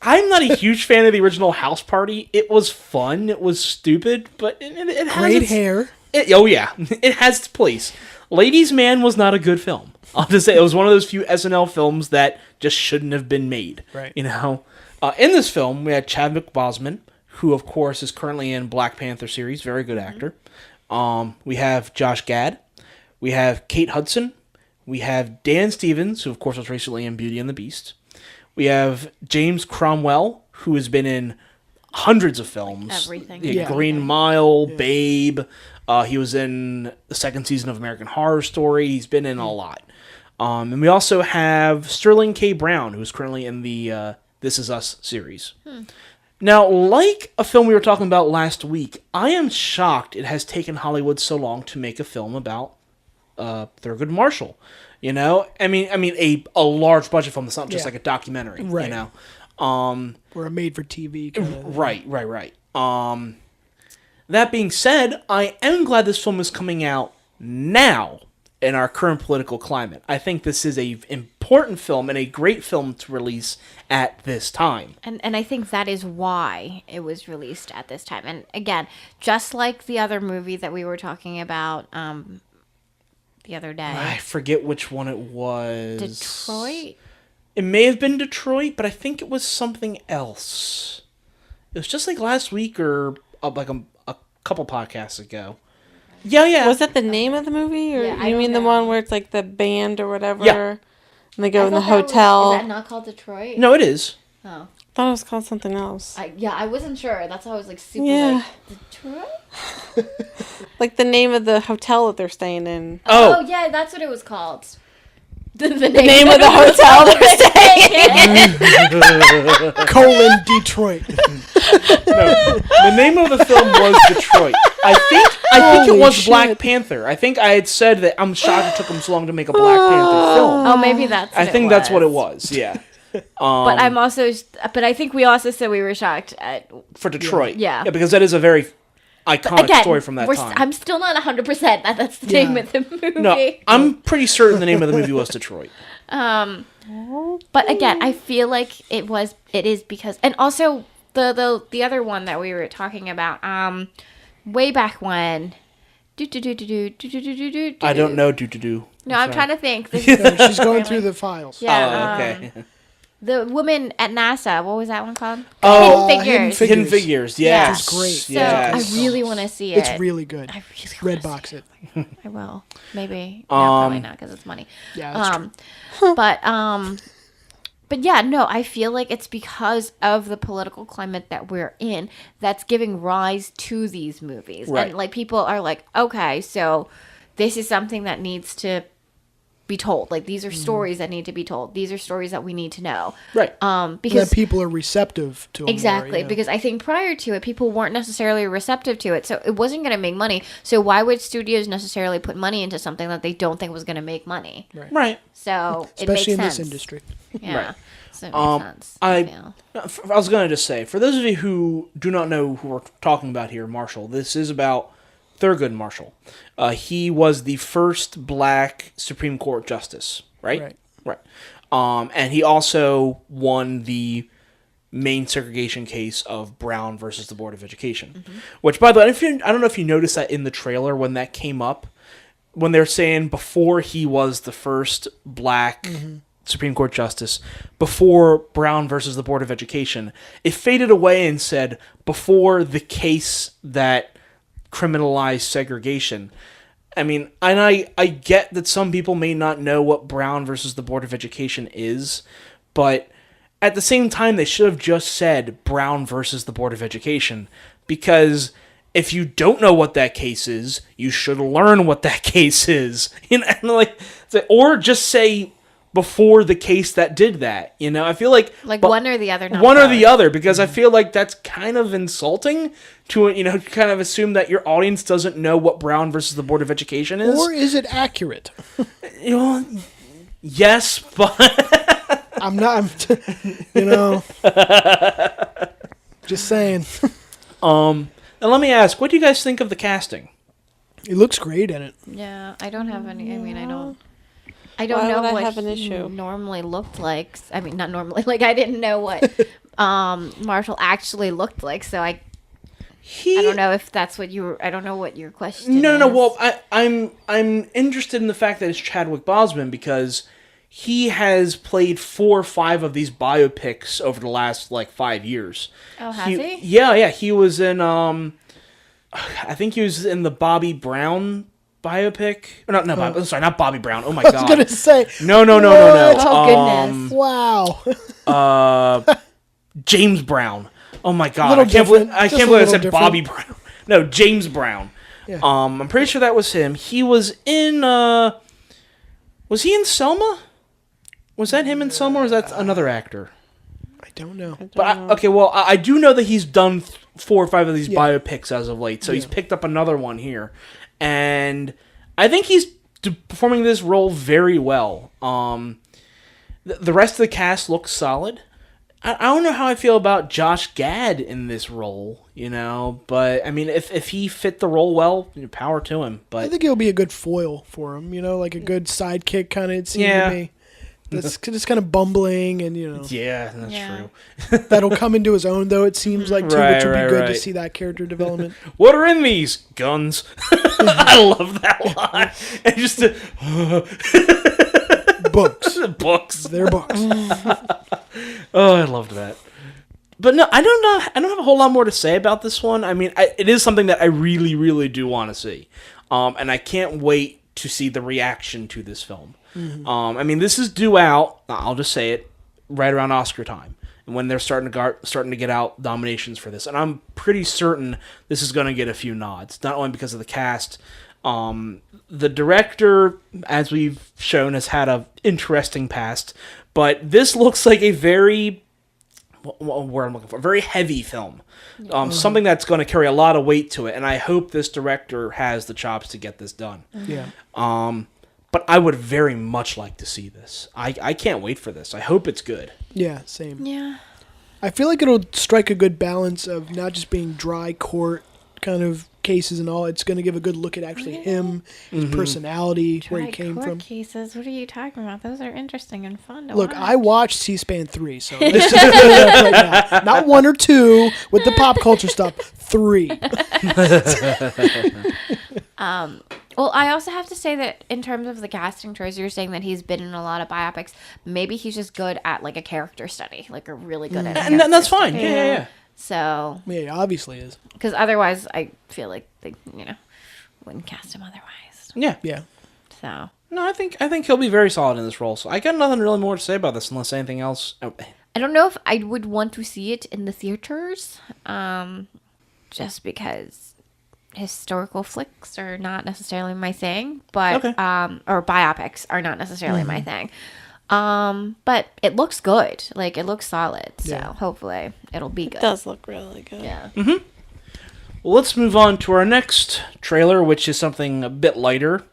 I'm not a huge fan of the original House Party. It was fun. It was stupid, but it has great its, hair. It has its place. Ladies' Man was not a good film. I'll just say it was one of those few SNL films that just shouldn't have been made. Right. In this film, we had Chadwick Boseman, who of course is currently in Black Panther series, very good actor. We have Josh Gad. We have Kate Hudson. We have Dan Stevens, who of course was recently in Beauty and the Beast. We have James Cromwell, who has been in hundreds of films. Everything. Green Mile, Babe. He was in the second season of American Horror Story. He's been in a lot. And we also have Sterling K. Brown, who's currently in the This Is Us series. Now, like a film we were talking about last week, I am shocked it has taken Hollywood so long to make a film about Thurgood Marshall. I mean a large budget film that's not just like a documentary. Right. Or a made for TV kind of. Right. That being said, I am glad this film is coming out now in our current political climate. I think this is a important film and a great film to release at this time. And I think that is why it was released at this time. And again, just like the other movie that we were talking about the other day. I forget which one it was. Detroit? It may have been Detroit, but I think it was something else. It was just like last week or like a couple podcasts ago. Yeah. Was that the name of the movie? Or Yeah, you mean the one where it's like the band or whatever? Yeah. And they go in the thought hotel. Is that not called Detroit? No, it is. Oh. I thought it was called something else. I wasn't sure. That's why I was like super Yeah. like, Detroit? Like the name of the hotel that they're staying in. Oh yeah, that's what it was called. The name of the hotel they're staying Colon Detroit. The name of the film was Detroit. I think it Holy was shit. Black Panther. I think I had said that I'm shocked it took them so long to make a Black Panther film. Oh, maybe that's. I think that's what it was. Yeah. But I'm also. But I think we also said we were shocked at. For Detroit. Yeah. Because that is a very iconic Again, story from that time. I'm still not 100% that that's the name of the movie. No, I'm pretty certain the name of the movie was Detroit. But again, I feel like it is because, and also the other one that we were talking about, way back when. I don't know. No, I'm trying to think. She's going through the files. Yeah. Okay. The woman at NASA. What was that one called? Oh, Hidden Figures. Hidden Figures. Yeah. Which is great. So Yes. I really want to see it. It's really good. I really want to Redbox it. I will. Maybe. No, probably not because it's money. Yeah, that's true. But yeah, no, I feel like it's because of the political climate that we're in that's giving rise to these movies. Right. And like people are like, okay, so this is something that needs to be told. Like these are stories that need to be told. These are stories that we need to know. Right. Because that people are receptive to them exactly, more, yeah. because I think prior to it, people weren't necessarily receptive to it, so it wasn't going to make money. So why would studios necessarily put money into something that they don't think was going to make money? Right. So Especially it makes in sense. this industry. Yeah. Right. So it makes sense. I feel. was going to just say, for those of you who do not know who we're talking about here, Marshall, this is about Thurgood Marshall. He was the first black Supreme Court justice, right? Right. And he also won the main segregation case of Brown versus the Board of Education. Mm-hmm. Which, by the way, I don't know if you noticed that in the trailer when that came up, when they're saying before he was the first black Supreme Court justice, before Brown versus the Board of Education, it faded away and said before the case that criminalized segregation. I mean, and I get that some people may not know what Brown versus the Board of Education is, but at the same time, they should have just said Brown versus the Board of Education, because if you don't know what that case is, you should learn what that case is. You know, and or just say before the case that did that. You know, I feel like one or the other. Not one or both. the other, because I feel like that's kind of insulting to, you know, kind of assume that your audience doesn't know what Brown versus the Board of Education is. Or is it accurate? You know, yes, but I'm not. You know, just saying. And let me ask, what do you guys think of the casting? It looks great in it. Yeah, I don't have any. I mean, I don't Why know would I what have an he issue? normally looked like. I mean, not normally. Like I didn't know what Marshall actually looked like, so I don't know if that's what you were. I don't know what your question. No. is. Well, I'm interested in the fact that it's Chadwick Boseman, because he has played 4 or 5 of these biopics over the last 5 years. Oh, has he? Yeah. He was in I think he was in the Bobby Brown biopic. Or not Bobby, sorry, not Bobby Brown. Oh my god. I was gonna say. No. Oh goodness. Wow. James Brown. Oh my god. Little I can't believe different. I Just a said little Bobby Brown. No, James Brown. Yeah. I'm pretty sure that was him. He was in was he in Selma? Was that him in Selma, or is that another actor? I don't know. But I do know that he's done 4 or 5 of these biopics as of late, so he's picked up another one here, and I think he's performing this role very well. The rest of the cast looks solid. I don't know how I feel about Josh Gad in this role, but I mean, if he fit the role well, power to him. But I think he'll be a good foil for him, like a good sidekick kind of, it seemed to me. That's just kind of bumbling and, Yeah, that's true. That'll come into his own, though, it seems like, too, which would be good to see that character development. What are in these? Guns. I love that line. And just books. Books. They're books. Oh, I loved that. But no, I don't know. I don't have a whole lot more to say about this one. I mean, it is something that I really, really do want to see. And I can't wait to see the reaction to this film. Mm-hmm. I mean, this is due out, I'll just say it, right around Oscar time. And when they're starting to get out nominations for this. And I'm pretty certain this is going to get a few nods. Not only because of the cast. The director, as we've shown, has had an interesting past. But this looks like a very... where I'm looking for, a very heavy film. Something that's going to carry a lot of weight to it, and I hope this director has the chops to get this done. Yeah. But I would very much like to see this. I can't wait for this. I hope it's good. Yeah, same. Yeah. I feel like it'll strike a good balance of not just being dry court kind of cases and all. It's going to give a good look at actually him, his personality, where he came from. Cases? What are you talking about? Those are interesting and fun to Look, watch. I watched C-SPAN 3, so let's just put it up right now. Not 1 or 2 with the pop culture stuff. 3. Well, I also have to say that in terms of the casting choice, you're saying that he's been in a lot of biopics. Maybe he's just good at like a character study, like a really good at a And that's fine. Yeah. So yeah, he obviously is. Because otherwise, I feel like they, wouldn't cast him otherwise. Yeah. So no, I think he'll be very solid in this role. So I got nothing really more to say about this unless anything else. Oh. I don't know if I would want to see it in the theaters, just because historical flicks are not necessarily my thing, but or biopics are not necessarily my thing. But it looks good. Like, it looks solid. So hopefully it'll be good. It does look really good. Yeah. Mm-hmm. Well, let's move on to our next trailer, which is something a bit lighter.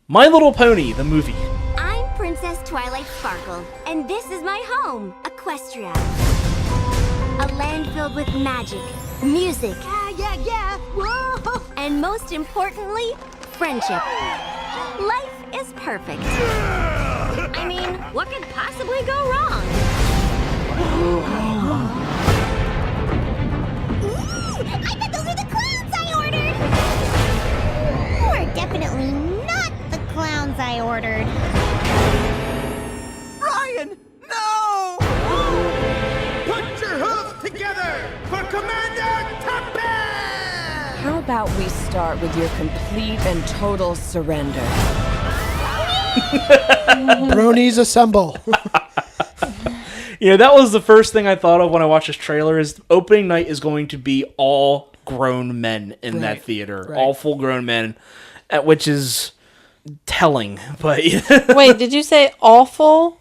My Little Pony, the movie. I'm Princess Twilight Sparkle, and this is my home, Equestria. A land filled with magic, music, whoa! And most importantly, friendship. Life is perfect. I mean, what could possibly go wrong? I bet those are the clowns I ordered! Or definitely not the clowns I ordered. Ryan, no! Put your hooves together for Commander Tuppence! How about we start with your complete and total surrender? Bronies assemble. That was the first thing I thought of when I watched this trailer. Is opening night is going to be all grown men in that theater, all full-grown men, which is telling. But wait, did you say awful,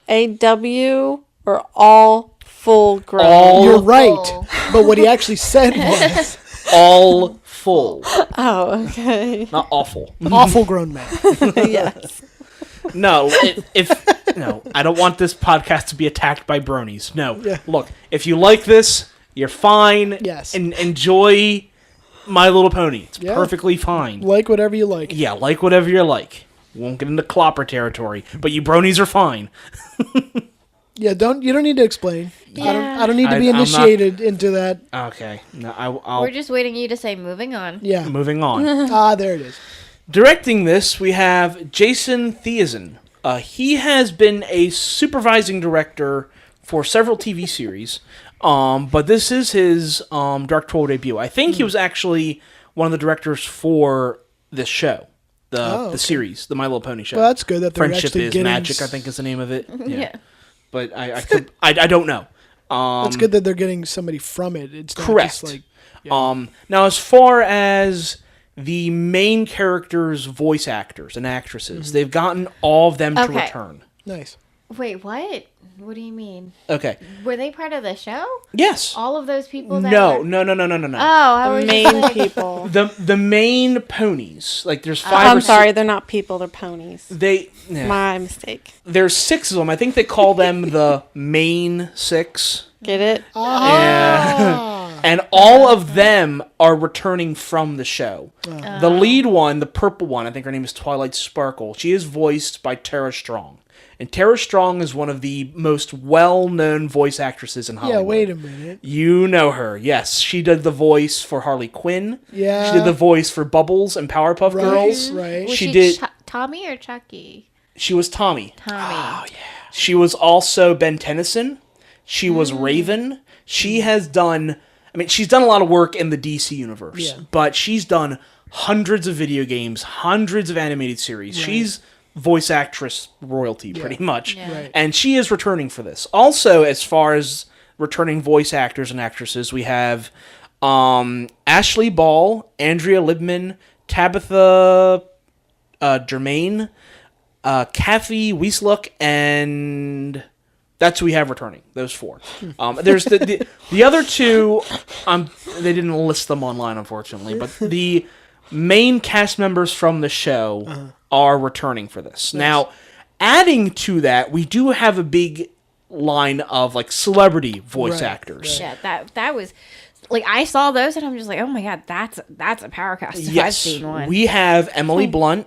AW, or all full grown? You're right, but what he actually said was all full. Oh, okay. Not awful. Awful grown men. Yes. No, no, I don't want this podcast to be attacked by bronies. No, look, if you like this, you're fine. Yes, and enjoy My Little Pony. It's perfectly fine. Like whatever you like. Yeah, like whatever you like. Won't get into clopper territory, but you bronies are fine. Yeah, you don't need to explain. Yeah. I don't need to be initiated into that. Okay, no, We're just waiting you to say moving on. Yeah, moving on. There it is. Directing this, we have Jason Theisen. He has been a supervising director for several TV series, but this is his directorial debut. I think he was actually one of the directors for this show, the series, the My Little Pony show. Well, that's good that they're Friendship actually is getting Magic, I think is the name of it. Yeah. But I don't know. It's good that they're getting somebody from it. It's not correct. Just like, now, as far as the main characters' voice actors and actresses, they've gotten all of them to return. Nice. Wait, what? What do you mean? Okay. Were they part of the show? Yes. All of those people that No. Oh, I was main just like, people. The main ponies. Like there's 5 I'm or sorry, 6. they're not people, they're ponies. Yeah. My mistake. There's 6 of them. I think they call them the main 6. Get it? Yeah. And all of them are returning from the show. The lead one, the purple one, I think her name is Twilight Sparkle. She is voiced by Tara Strong. And Tara Strong is one of the most well-known voice actresses in Hollywood. Yeah, wait a minute. You know her, yes. She did the voice for Harley Quinn. Yeah. She did the voice for Bubbles and Powerpuff Girls. Right. Was She did. Tommy or Chucky? She was Tommy. Tommy. She was also Ben Tennyson. She was Raven. She has done... I mean, she's done a lot of work in the DC universe. Yeah. But she's done hundreds of video games, hundreds of animated series. Right. She's voice actress royalty, pretty much. Yeah. Right. And she is returning for this. Also, as far as returning voice actors and actresses, we have Ashley Ball, Andrea Libman, Tabitha Germain, Kathy Wiesluck, and that's who we have returning. Those 4. There's the other 2. They didn't list them online, unfortunately, but the main cast members from the show are returning for this. Nice. Now, adding to that, we do have a big line of like celebrity voice actors. Yeah, that was like I saw those and I'm just like, oh my god, that's a power cast. If I've seen one. We have Emily Blunt,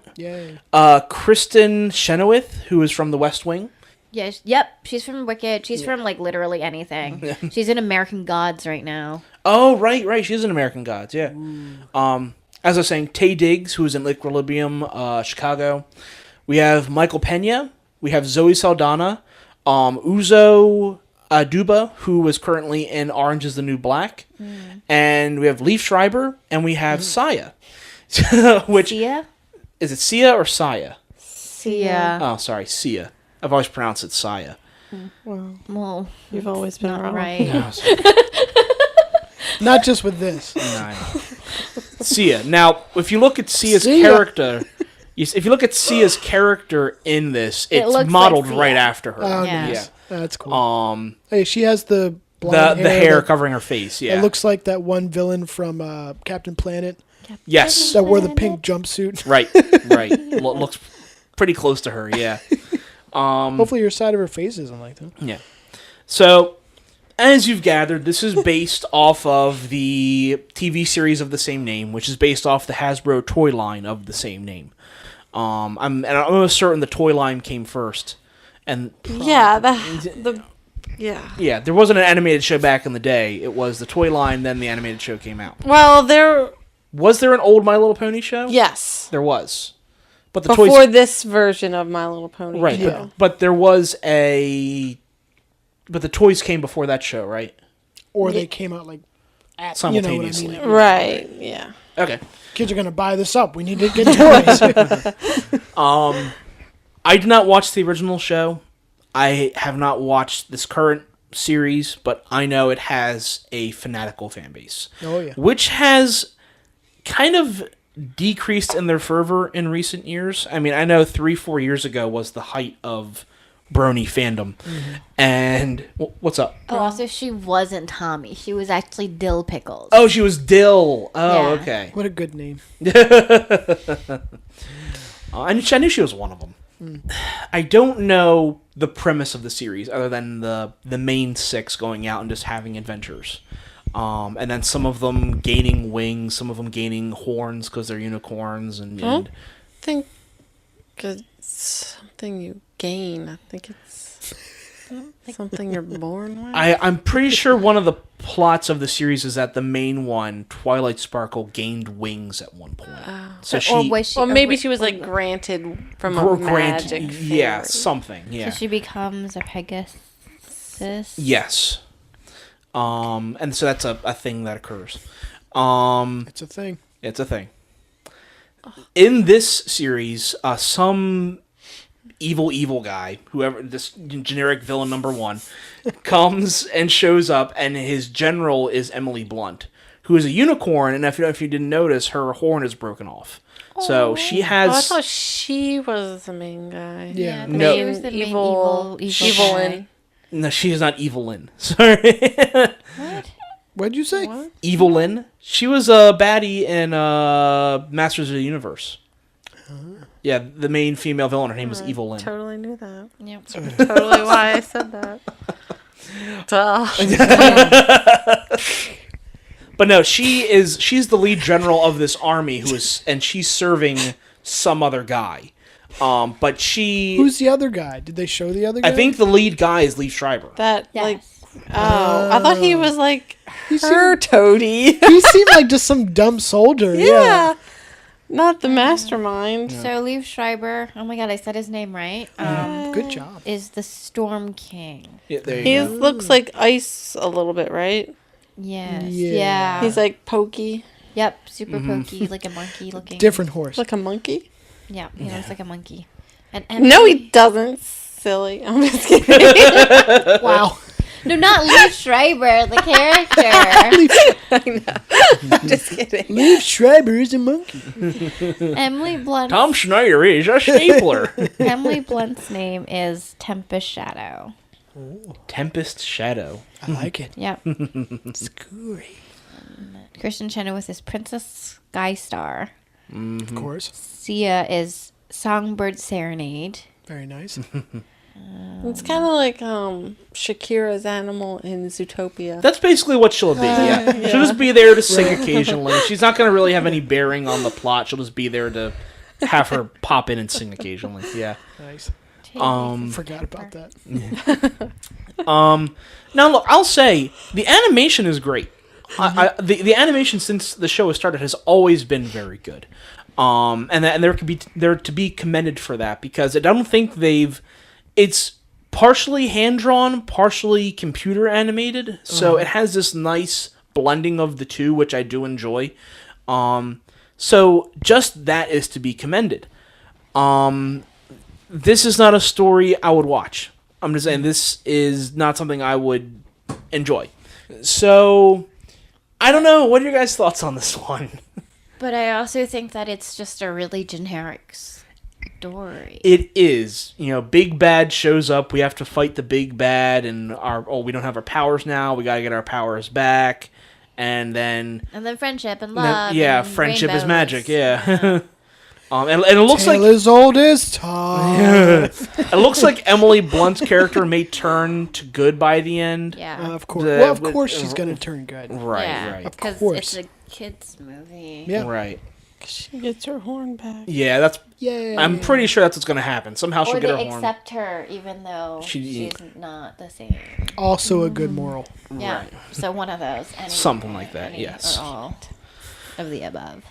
Kristen Chenoweth, who is from The West Wing. Yes, yep, she's from Wicked. She's from like literally anything. She's in American Gods right now. Oh, right. She's in American Gods. Yeah. As I was saying, Taye Diggs, who is in Equilibrium, Chicago. We have Michael Pena. We have Zoe Saldana. Uzo Aduba, who is currently in Orange is the New Black. And we have Leif Schreiber. And we have Sia. Which, Sia? Is it Sia or Sia? Sia. Oh, sorry, Sia. I've always pronounced it Sia. Well, you've always been wrong. Right. No, Not just with this. No. Sia. Now, if you look at Sia's character, if you look at Sia's character in this, it's modeled like right after her. Oh, Yeah. nice. That's cool. Hey, she has the the blonde hair that, covering her face. Yeah, it looks like that one villain from Captain Planet yes, that wore the pink jumpsuit. right. Looks pretty close to her. Yeah. Hopefully your side of her face isn't like that. Yeah. So, as you've gathered, this is based off of the TV series of the same name, which is based off the Hasbro toy line of the same name. I'm almost certain the toy line came first, and yeah, there wasn't an animated show back in the day. It was the toy line, then the animated show came out. Well, was there an old My Little Pony show? Yes, there was. But the before this version of My Little Pony, right? show. But there was but the toys came before that show, right? Or they came out like simultaneously, you know what I mean? Right? Yeah. Okay. Kids are gonna buy this up. We need to get toys. I did not watch the original show. I have not watched this current series, but I know it has a fanatical fan base. Oh yeah. Which has kind of decreased in their fervor in recent years. I mean, I know 3-4 years ago was the height of brony fandom. And what's up? Oh, also she wasn't Tommy. She was actually Dill Pickles. Oh, she was Dill. Oh, Yeah. okay. What a good name. I knew she was one of them. I don't know the premise of the series other than the main 6 going out and just having adventures. And then some of them gaining wings, some of them gaining horns because they're unicorns. And I think it's something you gain. I think it's something you're born with. I'm pretty sure one of the plots of the series is that the main one, Twilight Sparkle, gained wings at one point. So maybe she was like granted from a magic fairy. Yeah, something. Yeah. So she becomes a Pegasus. Yes. And so that's a thing that occurs. It's a thing. It's a thing. In this series, some evil guy, whoever this generic villain number 1, comes and shows up, and his general is Emily Blunt, who is a unicorn. And if you didn't notice, her horn is broken off. So she has. Oh, I thought she was the main guy. Yeah. No. She was the main evil guy. in. No, she is not Evelyn. Sorry. What'd you say? What? Evelyn. She was a baddie in Masters of the Universe. Yeah, the main female villain. Her name was Evelyn. Totally knew that. Yep. Totally why I said that. Duh. But no, she's the lead general of this army and she's serving some other guy. But Who's the other guy? Did they show the other guy? I think the lead guy is Lee Schreiber. That I thought he was like He her toady. he seemed like just some dumb soldier. Yeah. Not the mastermind. So Liev Schreiber, oh my god, I said his name right. Good job. Is the Storm King. Yeah, there He you go. looks like Ice a little bit, right? Yes. Yeah. Yeah. He's like pokey. Yep, super pokey, like a monkey looking. Different horse. Like a monkey? Yeah, he looks like a monkey. And No, he doesn't. Silly. I'm just kidding. Wow. No, not Liev Schreiber, the character. I know. I'm just kidding. Liev Schreiber is a monkey. Emily Blunt. Tom Schneider is a stapler. Emily Blunt's name is Tempest Shadow. Tempest Shadow. I like it. Yep. Screwy. Christian Chenoweth is Princess Skystar. Of course. Sia is Songbird Serenade. Very nice. It's kind of like Shakira's animal in Zootopia. That's basically what she'll be. Yeah. She'll just be there to sing occasionally. She's not going to really have any bearing on the plot. She'll just be there to have her pop in and sing occasionally. Yeah. Nice. Forgot about that. Now look, I'll say the animation is great. The animation since the show has started has always been very good. And they're to be commended for that, because I don't think it's partially hand drawn, partially computer animated, so it has this nice blending of the two, which I do enjoy. So just that is to be commended. This is not a story I would watch. I'm just saying this is not something I would enjoy. So I don't know. What are your guys' thoughts on this one? But I also think that it's just a really generic story. It is. Big bad shows up. We have to fight the big bad, and we don't have our powers now. We got to get our powers back, and then friendship and love. And friendship is magic. Yeah. And it looks Tale like as old as time. it looks like Emily Blunt's character may turn to good by the end. Yeah. Of course. Of course she's going to turn good. Right. Of Because course. it's a kids movie. Yeah. Right. She gets her horn back. Yeah, that's. Yay. I'm pretty sure that's what's going to happen. Somehow she'll Or get her they horn. accept her even though she's not the same. Also a good moral. Yeah. Right. So one of those. Something like that. Yes. Or all of the above.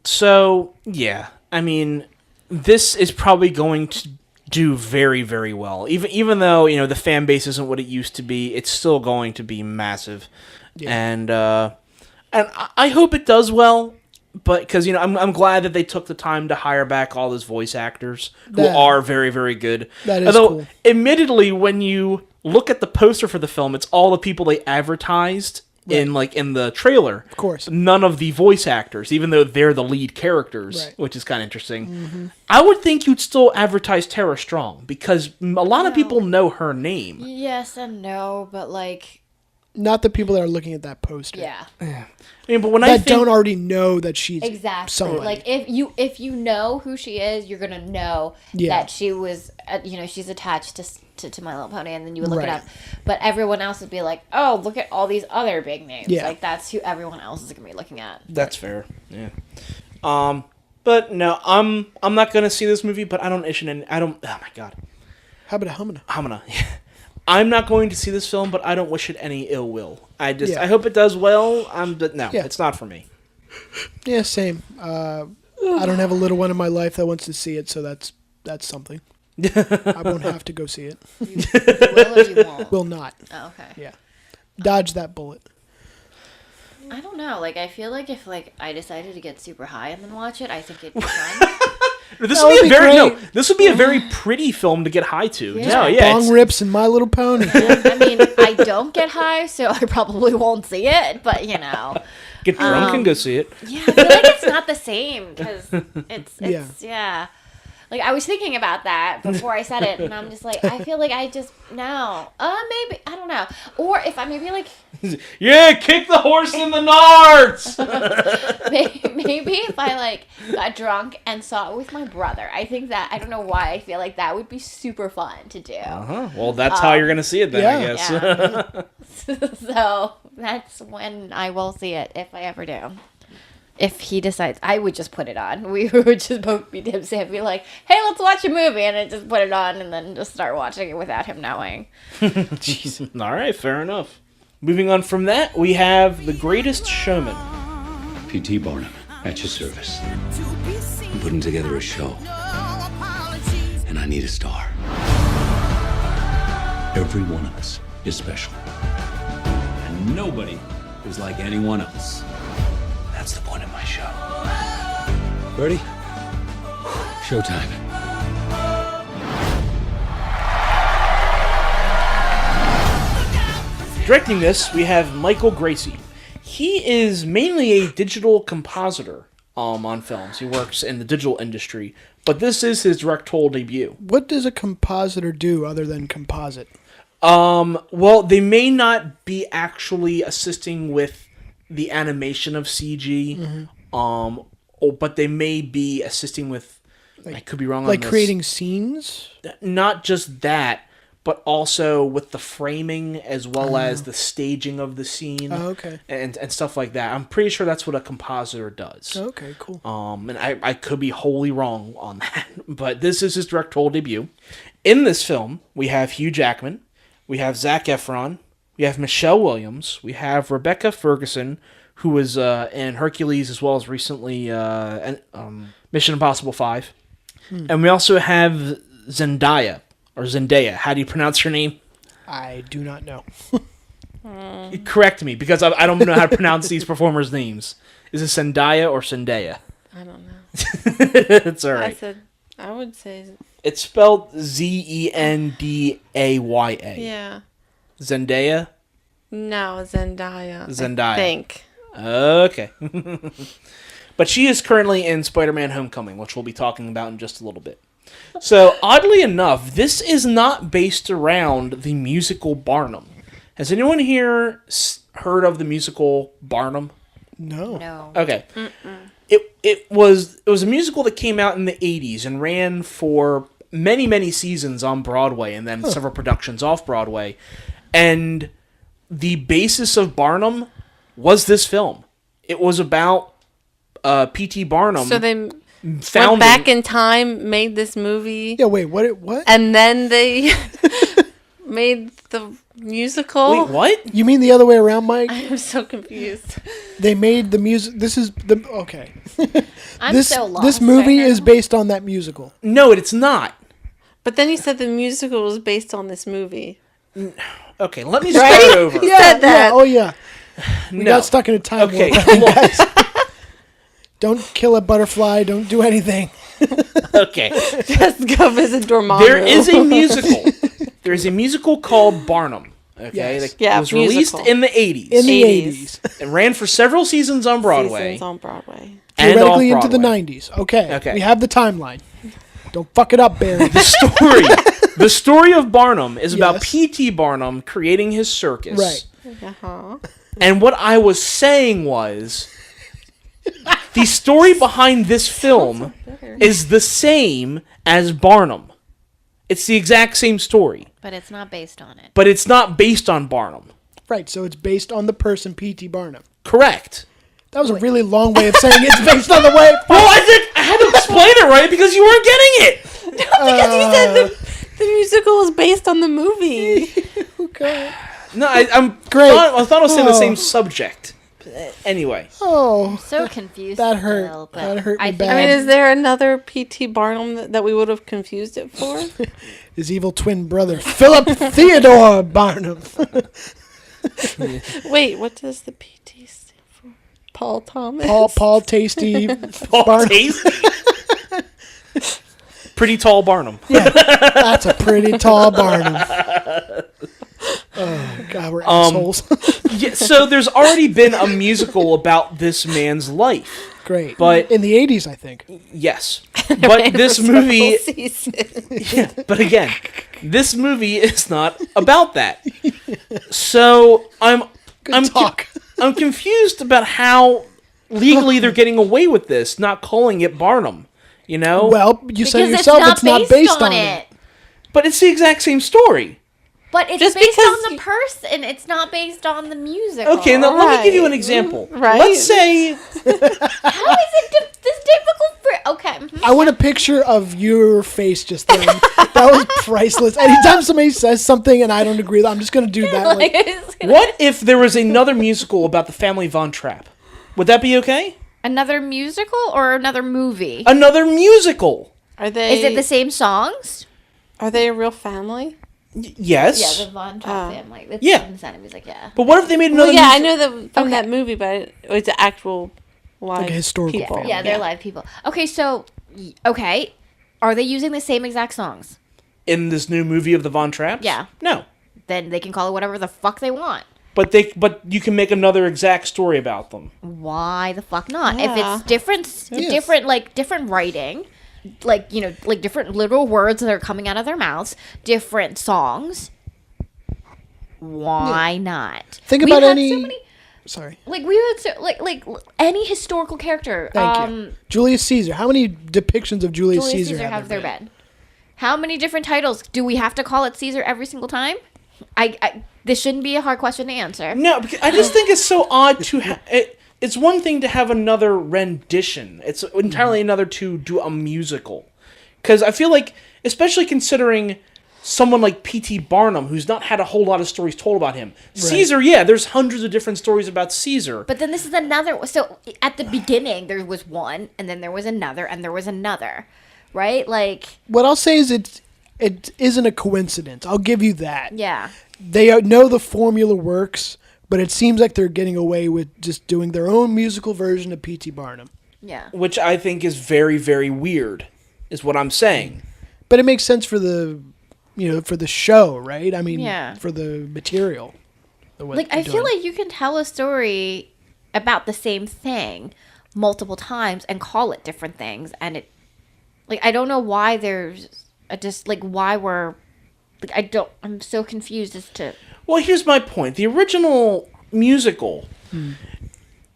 So, yeah. I mean, this is probably going to do very, very well. Even though, the fan base isn't what it used to be, it's still going to be massive. Yeah. And I hope it does well, because, I'm glad that they took the time to hire back all those voice actors who are very, very good. That is Although, cool. Admittedly, when you look at the poster for the film, it's all the people they advertised in the trailer. Of course. None of the voice actors, even though they're the lead characters, which is kind of interesting. Mm-hmm. I would think you'd still advertise Tara Strong, because a lot of people know her name. Yes and no, but Not the people that are looking at that poster. yeah. I mean, but when I think, don't already know that she's Exactly. somebody. If you know who she is, you're gonna know that she was, she's attached to My Little Pony, and then you would look it up. But everyone else would be like, oh, look at all these other big names. Yeah. That's who everyone else is gonna be looking at. that's fair. Yeah. But no, I'm not gonna see this movie. But I don't. Oh my god. How about a humana? I'm not going to see this film, but I don't wish it any ill will. I hope it does well. But no, it's not for me. Yeah, same. I don't have a little one in my life that wants to see it, so that's something. I won't have to go see it. You will or you won't? Will not. Oh, okay. Yeah. Dodge that bullet. I don't know. I feel like if I decided to get super high and then watch it, I think it'd be fun. This That would would be be a very great. This would be a very pretty film to get high to. Yeah. No, yeah, Bong rips and My Little Pony. I mean, I don't get high, so I probably won't see it. But you know, get drunk and go see it. yeah, I feel like it's not the same because it's yeah. Like I was thinking about that before I said it, and I'm just like, I feel like I just no, maybe I don't know, or if I maybe like Yeah, kick the horse in the nards. maybe if I like got drunk and saw it with my brother, I think that I don't know why I feel like that would be super fun to do. Well, that's how you're gonna see it then, I guess. Yeah. So that's when I will see it if I ever do. If he decides, I would just put it on. We would just both be tipsy and be like, "Hey, let's watch a movie," and I just put it on and then just start watching it without him knowing. Jeez. All right, fair enough. Moving on from that, we have The Greatest Showman. P.T. Barnum, at your service. I'm putting together a show, and I need a star. Every one of us is special, and nobody is like anyone else. That's the point of my show. Ready? Showtime. Directing this, we have Michael Gracie. He is mainly a digital compositor on films. He works in the digital industry, but this is his directorial debut. What does a compositor do other than composite? Well, they may not be actually assisting with the animation of CG, but they may be assisting with. I could be wrong on Like this. creating scenes? Not just that, but also with the framing as well as the staging of the scene. Oh, okay. And stuff like that. I'm pretty sure that's what a compositor does. Okay, cool. And I could be wholly wrong on that, but this is his directorial debut. In this film, we have Hugh Jackman, we have Zac Efron, we have Michelle Williams, we have Rebecca Ferguson, who was in Hercules as well as recently Mission Impossible 5. And we also have Zendaya. How do you pronounce her name? I do not know. Correct me, because I don't know how to pronounce these performers' names. Is it Zendaya or Zendaya? I don't know. It's all right. I would say. It's spelled Zendaya. Yeah. Zendaya? No, Zendaya. Zendaya. I think. Okay. But she is currently in Spider-Man Homecoming, which we'll be talking about in just a little bit. So, oddly enough, this is not based around the musical Barnum. Has anyone here heard of the musical Barnum? No. No. Okay. It was a musical that came out in the 80s and ran for many seasons on Broadway and then several productions off Broadway. And the basis of Barnum was this film. It was about P.T. Barnum. So they went back in time, made this movie. Yeah, wait, what? And then they made the musical. Wait, what? You mean the other way around, Mike? I'm so confused. They made the music. This is the okay. I'm so lost. This movie right is now. based on that musical. No, it's not. But then you said the musical was based on this movie. Okay, let me start over. Yeah, that. oh yeah. We No. got stuck in a time Okay, warp. look. Don't kill a butterfly. Don't do anything. Okay. Just go visit Dormammu. There is a musical. There is a musical called Barnum. Okay, Yes. that Yeah, was released musical. in the 80s. In the 80s. 80s. It ran for several seasons on Broadway. Seasons on Broadway. And Theoretically off into the Broadway. 90s. Okay. Okay. We have the timeline. Don't fuck it up, Barry. The story of Barnum is about Yes. P.T. Barnum creating his circus. Right. Uh-huh. And what I was saying was, the story behind this film is the same as Barnum. It's the exact same story, But it's not based on it. but it's not based on Barnum. Right, so it's based on the person P.T. Barnum. Correct. That was a really long way of saying it's based on the way. Well, I had to explain it right because you weren't getting it. Because you said the musical was based on the movie. Okay. No, I'm Great. I thought I was saying the same Oh. subject. Anyway, Oh, So confused. that hurt. still, but That hurt me I bad. I mean, is there another P.T. Barnum that we would have confused it for? His evil twin brother, Philip Theodore Barnum. Wait, what does the P.T. stand for? Paul Thomas? Paul Tasty Paul Barnum. Tasty. Pretty Tall Barnum. Yeah, that's a pretty tall Barnum. Oh God, we're assholes. Yeah, so there's already been a musical about this man's life. Great, but in the '80s, I think. Yes, but this movie. Yeah, but again, this movie is not about that. So I'm confused about how legally they're getting away with this, not calling it Barnum. You know? Well, you said yourself it's not based on it. But it's the exact same story. But it's Just based because on the person. It's not based on the musical. Okay, now let me give you an example. Right. Let's say... How is it this difficult for... Okay. I want a picture of your face just then. That was priceless. Anytime somebody says something and I don't agree with it, I'm just going to do that. What if there was another musical about the family Von Trapp? Would that be okay? Another musical or another movie? Another musical. Are they? Is it the same songs? Are they a real family? Yes. Yeah, the Von Trapp family. It's Yeah. the sound of music, yeah. But what if they made another Well, yeah, I music- know from that movie, but it's an actual live Like a historical people. family. Yeah, they're live people. Okay, so, okay. Are they using the same exact songs? in this new movie of the Von Trapps? Yeah. No. Then they can call it whatever the fuck they want. But you can make another exact story about them. Why the fuck not? Yeah. If it's different writing, like, you know, like different literal words that are coming out of their mouths, different songs, why not? Think We about had any. so many- Sorry. Like we had like any historical character. Thank you. Julius Caesar. How many depictions of Julius Caesar have there there been? How many different titles? Do we have to call it Caesar every single time? This shouldn't be a hard question to answer. No, because I just think it's so odd to have it. It's one thing to have another rendition. It's entirely another to do a musical. Because I feel like, especially considering someone like P.T. Barnum, who's not had a whole lot of stories told about him. Right. Caesar, yeah, there's hundreds of different stories about Caesar. But then this is another. So at the beginning, there was one, and then there was another, and there was another. Right? Like. What I'll say is it isn't a coincidence. I'll give you that. Yeah. They know the formula works, but it seems like they're getting away with just doing their own musical version of P.T. Barnum. Yeah. Which I think is very, very weird, is what I'm saying. But it makes sense for the show, right? I mean, Yeah. for the material. Like, I feel like you can tell a story about the same thing multiple times and call it different things, and it, like, I don't know why there's why we're, like, I'm so confused as to. Well, here's my point. The original musical,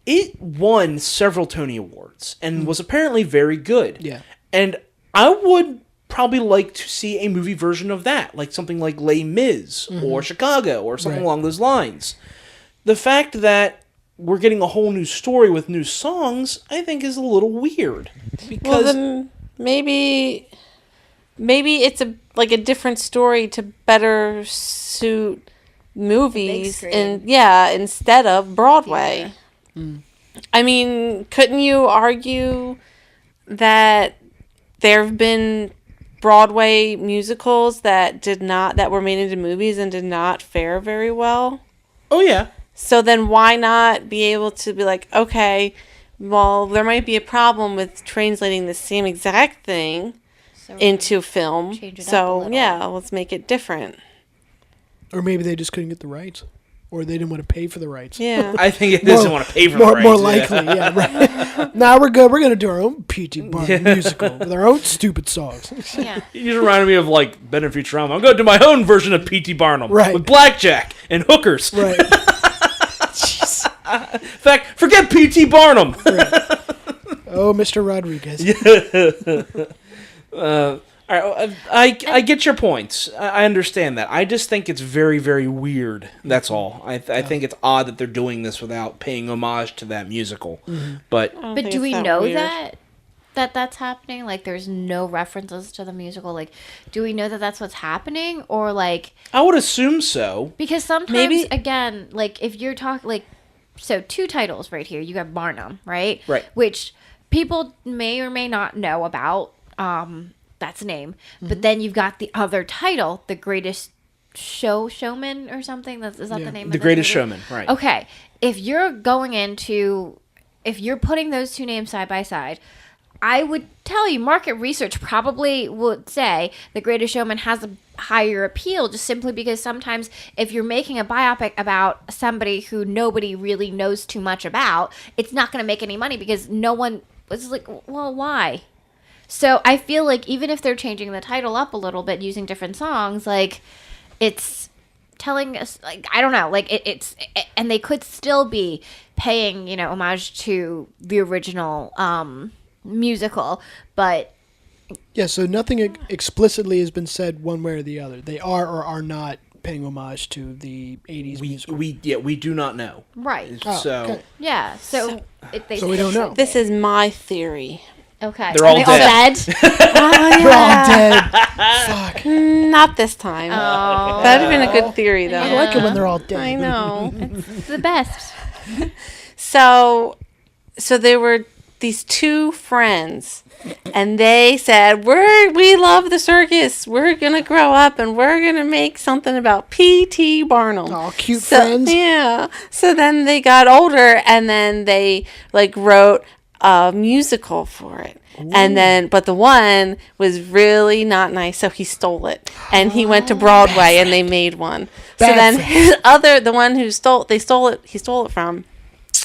it won several Tony Awards and was apparently very good. Yeah. And I would probably like to see a movie version of that, like something like Les Mis or Chicago or something along those lines. The fact that we're getting a whole new story with new songs, I think, is a little weird. Because well, then maybe it's a different story to better suit movies instead of Broadway. Yeah. I mean, couldn't you argue that there have been Broadway musicals that were made into movies and did not fare very well? Oh yeah. So then why not be able to be like, okay, well, there might be a problem with translating the same exact thing into film. So yeah, let's make it different. Or maybe they just couldn't get the rights. Or they didn't want to pay for the rights. Yeah. I think it doesn't want to pay for the rights. More likely, yeah. Right. Nah, we're good. We're going to do our own P.T. Barnum musical with our own stupid songs. Yeah. You just reminded me of, like, Ben and Futurama. I'm going to do my own version of P.T. Barnum. Right. With blackjack and hookers. Right. In fact, forget P.T. Barnum. Right. Oh, Mr. Rodriguez. All right, I get your points. I understand that. I just think it's very, very weird. That's all. I think it's odd that they're doing this without paying homage to that musical. Mm-hmm. But do we know that's happening? Like, there's no references to the musical. Like, do we know that that's what's happening, or like? I would assume so. Because sometimes, again, like if you're talking like, so two titles right here. You got Barnum, right? Right. Which people may or may not know about. That's a name. But then you've got the other title, The Greatest Showman or something. Is that the name of The Greatest Showman, right. Okay. If you're putting those two names side by side, I would tell you, market research probably would say The Greatest Showman has a higher appeal just simply because sometimes if you're making a biopic about somebody who nobody really knows too much about, it's not going to make any money because no one was like, well, why? So I feel like even if they're changing the title up a little bit using different songs, like it's telling us, like, I don't know, like and they could still be paying, homage to the original musical, but yeah, so nothing explicitly has been said one way or the other. They are or are not paying homage to the 80s musical. We do not know. Right. So okay. Yeah, so we don't know. This is my theory. Okay. They're all dead. They're all dead. Fuck. Not this time. Oh. That would have been a good theory, though. I like it when they're all dead. I know. It's the best. So there were these two friends, and they said, we love the circus. We're going to grow up, and we're going to make something about P.T. Barnum. Oh, cute friends. Yeah. So then they got older, and then they, wrote a musical for it. Ooh. And then, but the one was really not nice, so he stole it. And he went to Broadway, and they made one. So then the one who he stole it from,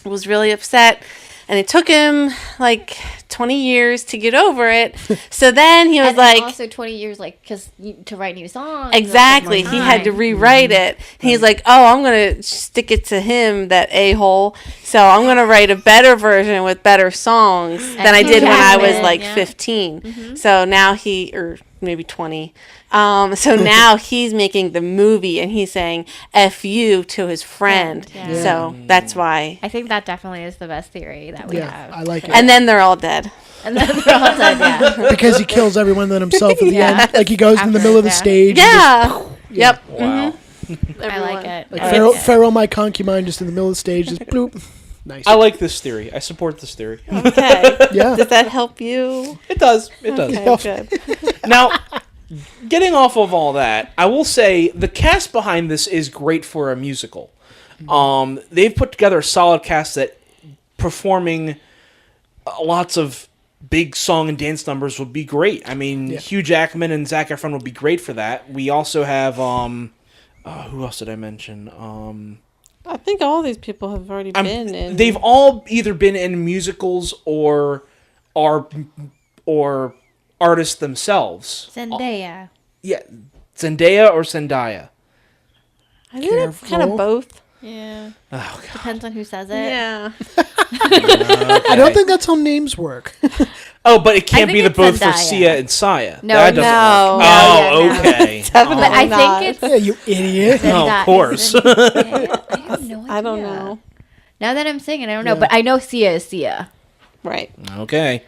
was really upset. And it took him 20 years to get over it. So then he was and also 20 years, because to write new songs. Exactly. He had to rewrite it. And he's like, oh, I'm going to stick it to him, that a-hole. So I'm going to write a better version with better songs than I did when I was 15. Mm-hmm. So now or maybe 20. So now he's making the movie, and he's saying F you to his friend. Yeah. So that's why. I think that definitely is the best theory that we have. I like it. And then they're all dead. Because he kills everyone then himself at the end. Like he goes in the middle of the stage. Yeah. Yep. Wow. Mm-hmm. I like it. Pharaoh, my concubine, just in the middle of the stage, just bloop. Nice. I like this theory. I support this theory. Okay. Yeah. Does that help you? It does. It does. Okay, good. Now, getting off of all that, I will say the cast behind this is great for a musical. They've put together a solid cast that performing lots of big song and dance numbers would be great. I mean, Hugh Jackman and Zac Efron would be great for that. We also have who else did I mention? I think all these people have already been in. They've all either been in musicals or artists themselves. Zendaya. Yeah, Zendaya or Zendaya. I think it's kind of both. Yeah. Oh, God. Depends on who says it. Yeah. I don't think that's how names work. Oh, but it can't be the both Zendaya. for Sia and Saya. No, that doesn't work. Oh, okay. But I think it's... Yeah, you idiot. Oh, of course. I have no idea. I don't know. Now that I'm saying it, I don't know. But I know Sia is Sia. Right. Okay.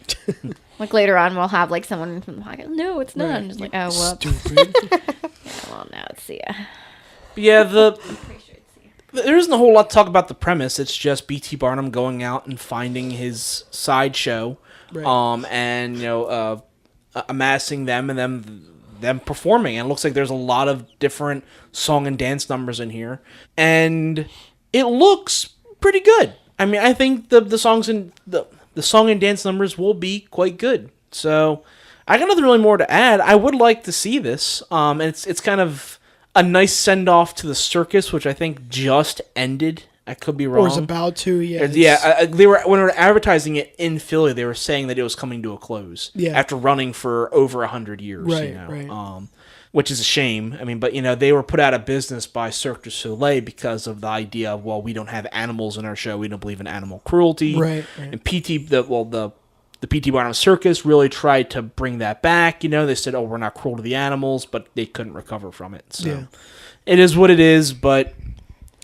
Later on, we'll have someone from the podcast. No, it's not. Right. I'm just like, oh, whoops. Stupid. Yeah, well, now it's Sia. Yeah, there isn't a whole lot to talk about the premise. It's just B.T. Barnum going out and finding his sideshow, and amassing them and them performing. And it looks like there's a lot of different song and dance numbers in here, and it looks pretty good. I mean, I think the songs and the song and dance numbers will be quite good. So I got nothing really more to add. I would like to see this. And it's kind of a nice send-off to the circus, which I think just ended. I could be wrong. Or is about to, yeah. Yeah, they were when they were advertising it in Philly, they were saying that it was coming to a close. Yeah. After running for over 100 years. Right, right. Which is a shame. I mean, but they were put out of business by Cirque du Soleil because of the idea of, we don't have animals in our show. We don't believe in animal cruelty. Right. And the P.T. Barnum Circus really tried to bring that back. They said, we're not cruel to the animals, but they couldn't recover from it. So it is what it is, but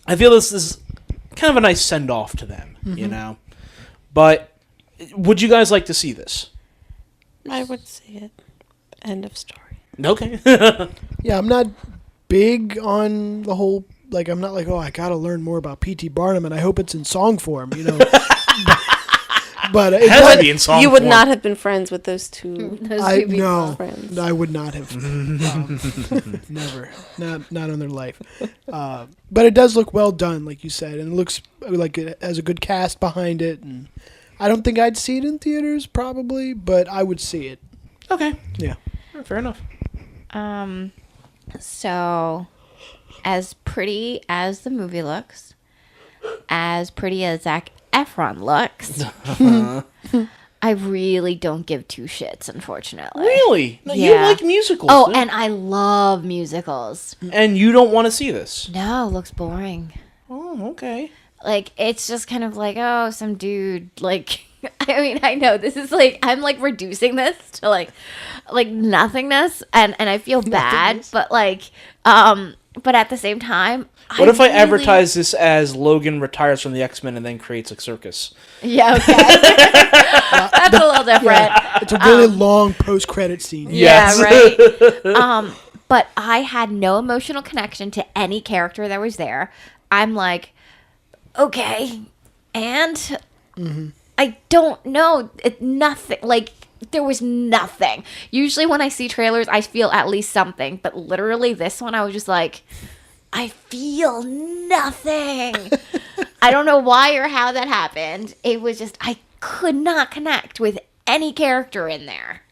I feel this is kind of a nice send-off to them, But would you guys like to see this? I would see it. End of story. Okay. Yeah, I'm not big on the whole, I'm not I gotta learn more about P.T. Barnum, and I hope it's in song form, But it has to be in song you would form. not have been friends with those two. Friends. I would not have. Never. Not on their life. But it does look well done, like you said, and it looks like it has a good cast behind it. And I don't think I'd see it in theaters, probably, but I would see it. Okay. Yeah. Fair enough. So, as pretty as the movie looks, as pretty as Zac Efron looks, I really don't give two shits, unfortunately. Really? No, you like musicals. Oh, dude. and I love musicals. And you don't want to see this? No, it looks boring. Oh, okay. Like, it's just kind of like, oh, some dude, like, I mean, I know this is like, I'm like reducing this to like nothingness, and I feel bad, but like, but at the same time, What if I advertise this as Logan retires from the X-Men and then creates a circus? Yeah, okay. That's a little different. Yeah, it's a really long post-credit scene. Yeah, right. But I had no emotional connection to any character that was there. I'm like, okay, and I don't know. Nothing. Like, there was nothing. Usually when I see trailers, I feel at least something. But literally this one, I was just like, I feel nothing. I don't know why or how that happened. It was just, I could not connect with any character in there.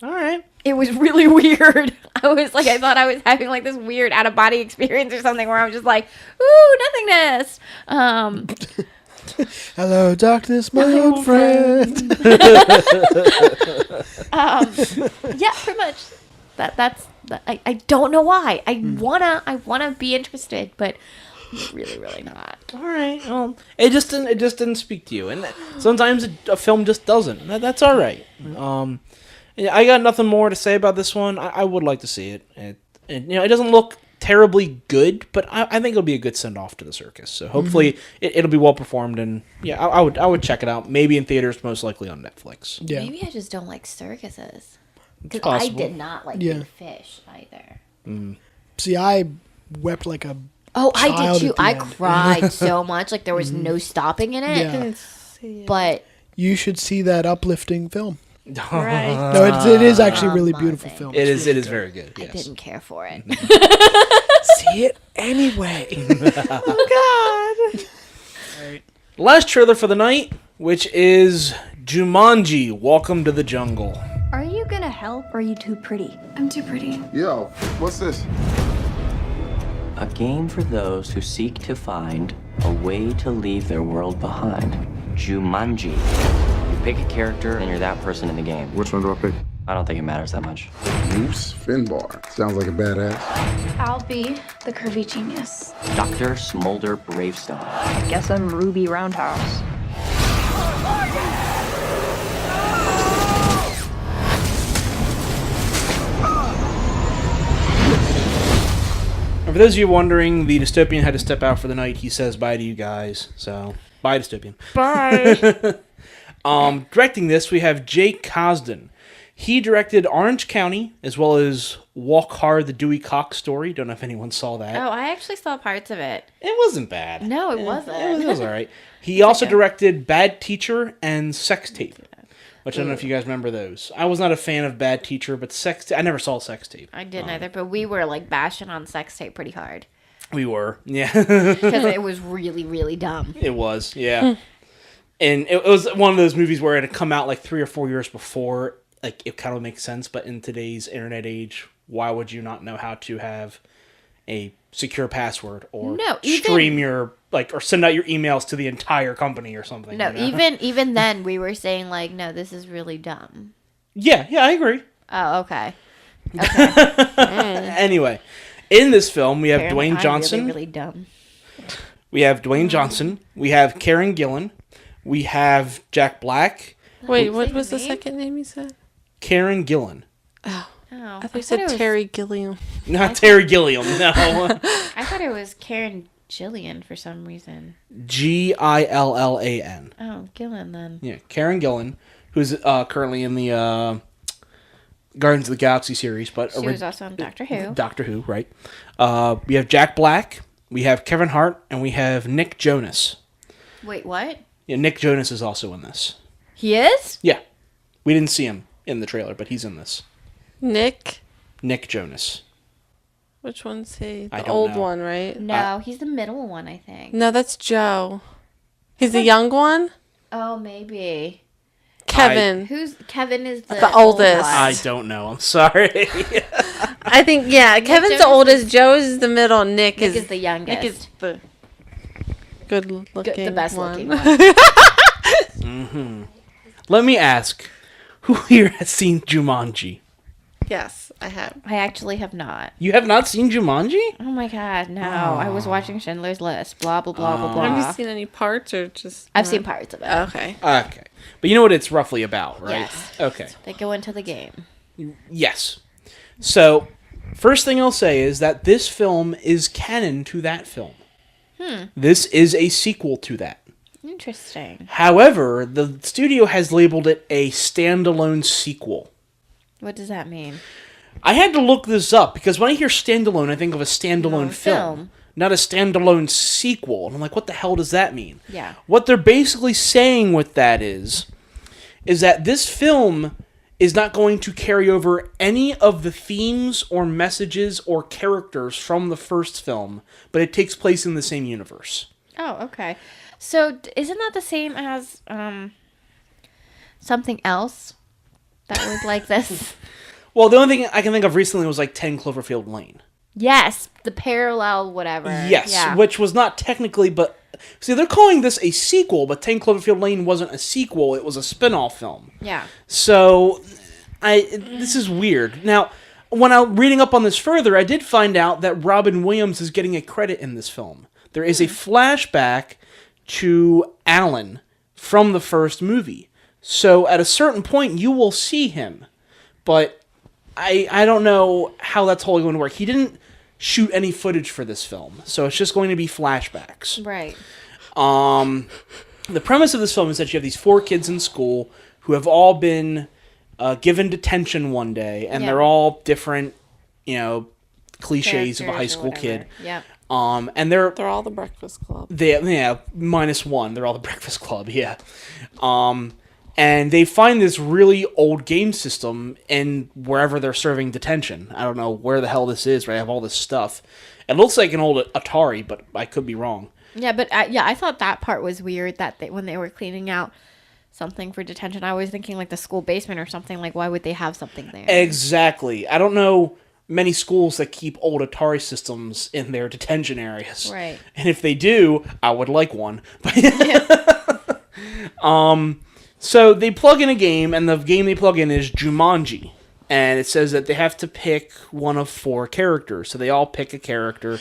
All right. It was really weird. I was like, I thought I was having like this weird out of body experience or something where I was just like, ooh, nothingness. Hello, darkness, my old friend. Yeah, pretty much. That's. I don't know why. I wanna be interested, but I'm really not. All right. Well, it just didn't speak to you, and sometimes a film just doesn't. That's all right. Yeah, I got nothing more to say about this one. I would like to see it. It doesn't look terribly good, but I think it'll be a good send off to the circus. So hopefully it'll be well performed, and yeah, I would check it out. Maybe in theaters, most likely on Netflix. Yeah. Maybe I just don't like circuses. Because I possible. did not like Big Fish either. See, I wept like a Oh, I child did too. at the I end. cried so much. Like, there was no stopping in it. Yeah. But You should see that uplifting film. Right. No, it is actually a really beautiful film. It is very good. I Yes. didn't care for it. See it anyway. Oh God. Last trailer for the night, which is Jumanji: Welcome to the Jungle. Are you gonna help or are you too pretty? I'm too pretty. Yo, what's this? A game for those who seek to find a way to leave their world behind. Jumanji. You pick a character and you're that person in the game. Which one do I pick? I don't think it matters that much. Moose Finbar. Sounds like a badass. I'll be the curvy genius. Dr. Smolder Bravestone. I guess I'm Ruby Roundhouse. And for those of you wondering, the dystopian had to step out for the night. He says bye to you guys. So, bye, dystopian. Bye. Directing this, we have Jake Cosden. He directed Orange County, as well as Walk Hard, the Dewey Cox story. Don't know if anyone saw that. Oh, I actually saw parts of it. It wasn't bad. No, it wasn't. It was all right. He also directed Bad Teacher and Sex Tape, which I don't know if you guys remember those. I was not a fan of Bad Teacher, but Sex Tape, I never saw Sex Tape. I didn't either, but we were like bashing on Sex Tape pretty hard. We were, yeah. Because it was really, really dumb. It was, yeah. And it was one of those movies where it had come out like 3 or 4 years before. Like, it kind of makes sense, but in today's internet age, why would you not know how to have a secure password or stream your, like, or send out your emails to the entire company or something? No, you know? even then we were saying like, no, this is really dumb. Yeah, I agree. Oh, okay. Anyway, in this film, we have Apparently Dwayne Johnson. I'm really dumb. We have Dwayne Johnson. We have Karen Gillan. We have Jack Black. Wait, what was the second name you said? Karen Gillan. Oh, I thought you said Terry Gilliam. Not Terry Gilliam, no. I thought it was Karen Gillian for some reason. Gillan. Oh, Gillan then. Yeah, Karen Gillan, who's currently in the Guardians of the Galaxy series. But She was also on Doctor Who. Doctor Who, right. We have Jack Black, we have Kevin Hart, and we have Nick Jonas. Wait, what? Yeah, Nick Jonas is also in this. He is? Yeah. We didn't see him in the trailer, but he's in this. Nick Jonas. Which one's he? I The don't old know. one, right? No, he's the middle one, I think. No, that's Joe. He's the young one? Oh, maybe. Kevin. Kevin is the oldest. I don't know. I'm sorry. I think, yeah, Kevin's the oldest. Joe is the middle. Nick is the youngest. Nick is the good looking the best one. looking one. Mm-hmm. Let me ask, who here has seen Jumanji? Yes, I have. I actually have not. You have not seen Jumanji? Oh my god, no. I was watching Schindler's List. Blah, blah, blah, blah, blah. Have you seen any parts or just... I've seen parts of it. Okay. Okay. But you know what it's roughly about, right? Yes. Okay. They go into the game. Yes. So, first thing I'll say is that this film is canon to that film. This is a sequel to that. Interesting. However, the studio has labeled it a standalone sequel. What does that mean? I had to look this up because when I hear standalone, I think of a standalone film, not a standalone sequel. And I'm like, what the hell does that mean? Yeah. What they're basically saying with that is that this film is not going to carry over any of the themes or messages or characters from the first film, but it takes place in the same universe. Oh, okay. So isn't that the same as something else that was like this? Well, the only thing I can think of recently was like 10 Cloverfield Lane. Yes, the parallel whatever. Yes, yeah. which was not technically, but... See, they're calling this a sequel, but 10 Cloverfield Lane wasn't a sequel, it was a spin-off film. Yeah. So, this is weird. Now, when I'm reading up on this further, I did find out that Robin Williams is getting a credit in this film. There is a flashback to Alan from the first movie. So, at a certain point, you will see him. But I don't know how that's totally going to work. He didn't shoot any footage for this film, so it's just going to be flashbacks. Right. The premise of this film is that you have these 4 kids in school who have all been given detention one day, and they're all different, cliches of a high school kid. Yeah. And they're all the Breakfast Club. Minus one. They're all the Breakfast Club. Yeah. And they find this really old game system in wherever they're serving detention. I don't know where the hell this is, right? I have all this stuff. It looks like an old Atari, but I could be wrong. Yeah, but I thought that part was weird that when they were cleaning out something for detention, I was thinking like the school basement or something. Like, why would they have something there? Exactly. I don't know many schools that keep old Atari systems in their detention areas. Right. And if they do, I would like one. So they plug in a game, and the game they plug in is Jumanji. And it says that they have to pick one of 4 characters. So they all pick a character.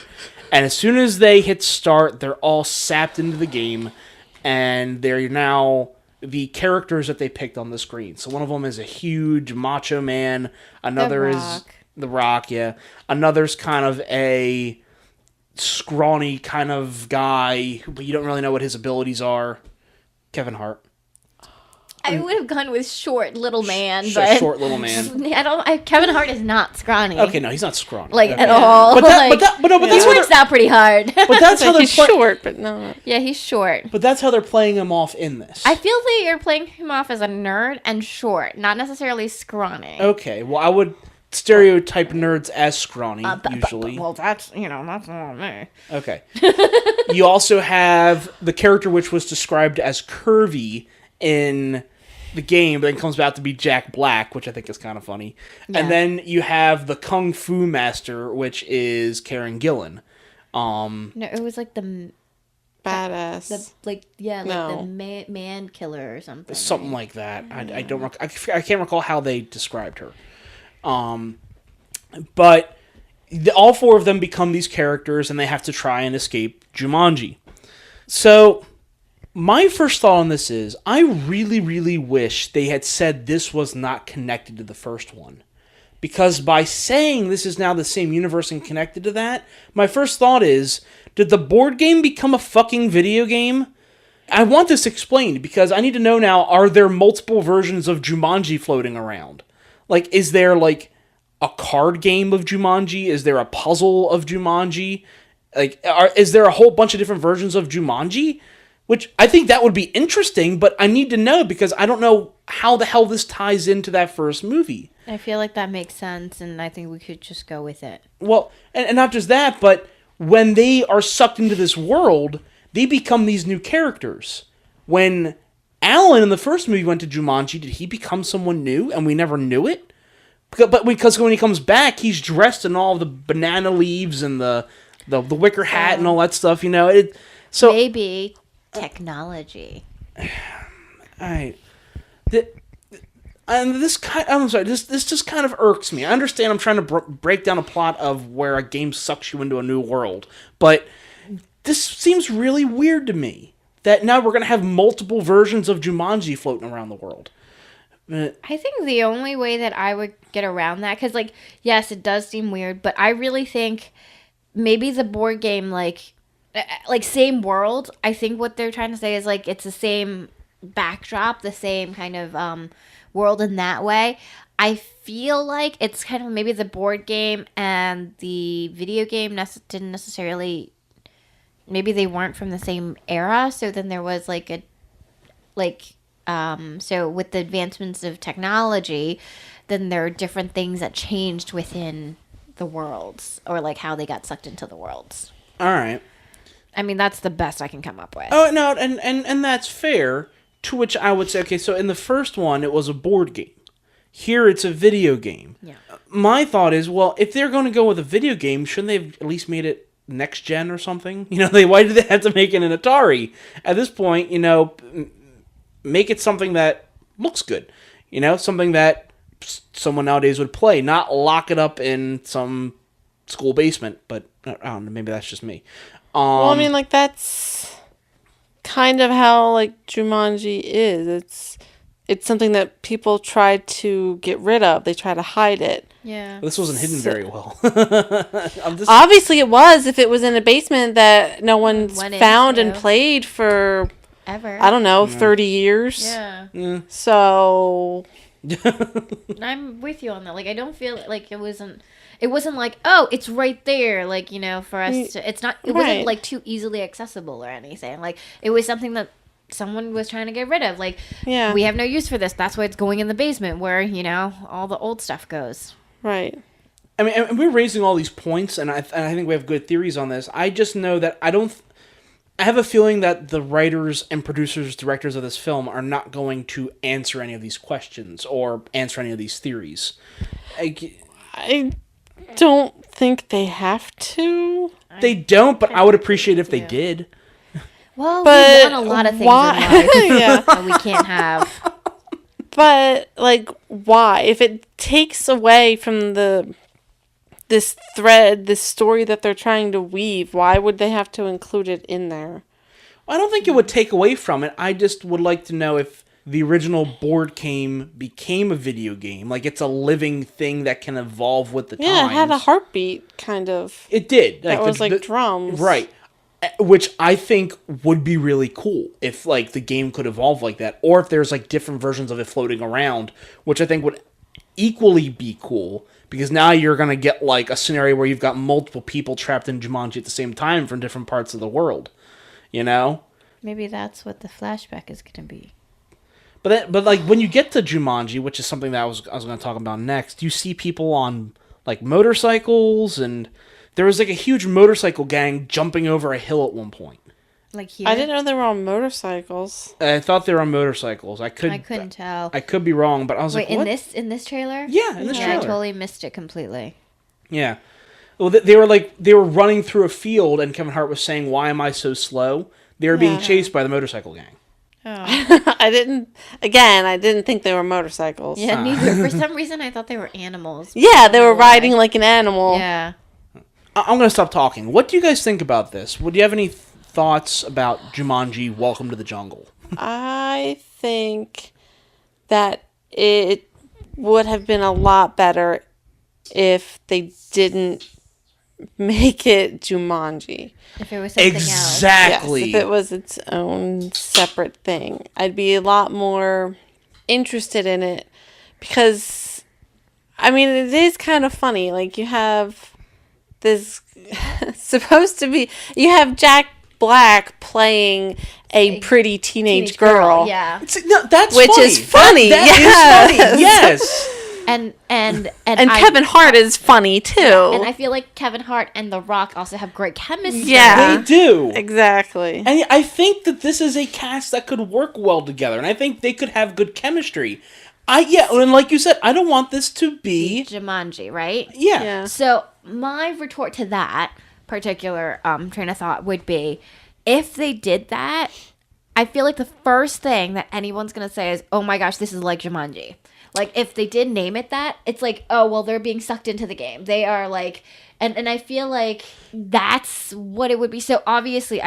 And as soon as they hit start, they're all sapped into the game. And they're now the characters that they picked on the screen. So one of them is a huge macho man. Another is The Rock, yeah. Another's kind of a scrawny kind of guy, but you don't really know what his abilities are. Kevin Hart. I would have gone with short little man, but short little man. Kevin Hart is not scrawny. Okay, no, he's not scrawny, at all. But that's he works out pretty hard. But that's how they're short, but no. Yeah, he's short. But that's how they're playing him off in this. I feel that you're playing him off as a nerd and short, not necessarily scrawny. Okay, well, I would stereotype nerds as scrawny usually. Well, that's not me. Okay. You also have the character which was described as curvy in the game, but then comes out to be Jack Black, which I think is kind of funny. Yeah. And then you have the Kung Fu Master, which is Karen Gillan. No, it was like the badass. The man killer or something. Something like that. I don't. I can't recall how they described her. But all 4 of them become these characters, and they have to try and escape Jumanji. So my first thought on this is, I really, really wish they had said this was not connected to the first one. Because by saying this is now the same universe and connected to that, my first thought is, did the board game become a fucking video game? I want this explained, because I need to know now, are there multiple versions of Jumanji floating around? Like, is there, like, a card game of Jumanji? Is there a puzzle of Jumanji? Like, is there a whole bunch of different versions of Jumanji? Which I think that would be interesting, but I need to know because I don't know how the hell this ties into that first movie. I feel like that makes sense, and I think we could just go with it. Well, and not just that, but when they are sucked into this world, they become these new characters. When Alan in the first movie went to Jumanji. Did he become someone new and we never knew it? But because when he comes back, he's dressed in all the banana leaves and the wicker hat and all that stuff, you know. So maybe technology. And I'm sorry. This just kind of irks me. I understand. I'm trying to break down a plot of where a game sucks you into a new world, but this seems really weird to me. That now we're gonna have multiple versions of Jumanji floating around the world. I think the only way that I would get around that, because like, yes, it does seem weird, but I really think maybe the board game, like same world. I think what they're trying to say is like it's the same backdrop, the same kind of world in that way. I feel like it's kind of maybe the board game and the video game didn't necessarily. Maybe they weren't from the same era, so then there was so with the advancements of technology, then there are different things that changed within the worlds, or like how they got sucked into the worlds. All right. I mean, that's the best I can come up with. Oh, no, and that's fair, to which I would say, okay, so in the first one, it was a board game. Here, it's a video game. Yeah. My thought is, well, if they're going to go with a video game, shouldn't they have at least made it next gen or something? You know, why do they have to make it an Atari? At this point, you know, make it something that looks good. You know, something that someone nowadays would play, not lock it up in some school basement. But I don't know, maybe that's just me. Well, I mean, like, that's kind of how, like, Jumanji is. It's something that people try to get rid of. They try to hide it. Yeah. This wasn't hidden very well. Obviously it was, if it was in a basement that no one's found and played for ever. I don't know, 30 years. Yeah. So I'm with you on that. Like, I don't feel like it wasn't like, oh, it's right there, like, you know, for us to, it wasn't like too easily accessible or anything. Like, it was something that someone was trying to get rid of. Like, we have no use for this. That's why it's going in the basement where, you know, all the old stuff goes. Right. I mean, and we're raising all these points, and I think we have good theories on this. I just know that I have a feeling that the writers and producers, directors of this film are not going to answer any of these questions or answer any of these theories. I don't think they have to. They don't, but I would appreciate if they did. Well, but we want a lot of things in life that we can't have. But, like, why? If it takes away from this thread, this story that they're trying to weave, why would they have to include it in there? I don't think it would take away from it. I just would like to know if the original board game became a video game. Like, it's a living thing that can evolve with the times. Yeah, it had a heartbeat, kind of. It did. That was like drums. Right. Which I think would be really cool if, like, the game could evolve like that. Or if there's, like, different versions of it floating around, which I think would equally be cool. Because now you're going to get, like, a scenario where you've got multiple people trapped in Jumanji at the same time from different parts of the world. You know? Maybe that's what the flashback is going to be. But like, when you get to Jumanji, which is something that I was going to talk about next, you see people on, like, motorcycles, and there was, like, a huge motorcycle gang jumping over a hill at one point. Like here? I didn't know they were on motorcycles. I thought they were on motorcycles. I couldn't tell. I could be wrong, but I was like, what? in this trailer? Yeah, in this trailer. I totally missed it completely. Yeah. Well, they were running through a field, and Kevin Hart was saying, "Why am I so slow?" They were being chased by the motorcycle gang. Oh. I didn't think they were motorcycles. Yeah, neither. For some reason, I thought they were animals. Yeah, they were riding like an animal. Yeah. I'm going to stop talking. What do you guys think about this? Do you have any thoughts about Jumanji, Welcome to the Jungle? I think that it would have been a lot better if they didn't make it Jumanji. If it was something else. Exactly. Yes, if it was its own separate thing. I'd be a lot more interested in it because, I mean, it is kind of funny. Like, you have this you have Jack Black playing a pretty teenage girl. Yeah. That's which funny. is funny. That is funny. Yes. And Kevin Hart is funny too. And I feel like Kevin Hart and The Rock also have great chemistry. Yeah, they do. Exactly. And I think that this is a cast that could work well together, and I think they could have good chemistry. And like you said, I don't want this to be Jumanji, right? Yeah. So my retort to that particular train of thought would be, if they did that, I feel like the first thing that anyone's gonna say is, "Oh my gosh, this is like Jumanji." Like, if they did name it that, it's like, oh well, they're being sucked into the game. They are like, and I feel like that's what it would be. So obviously,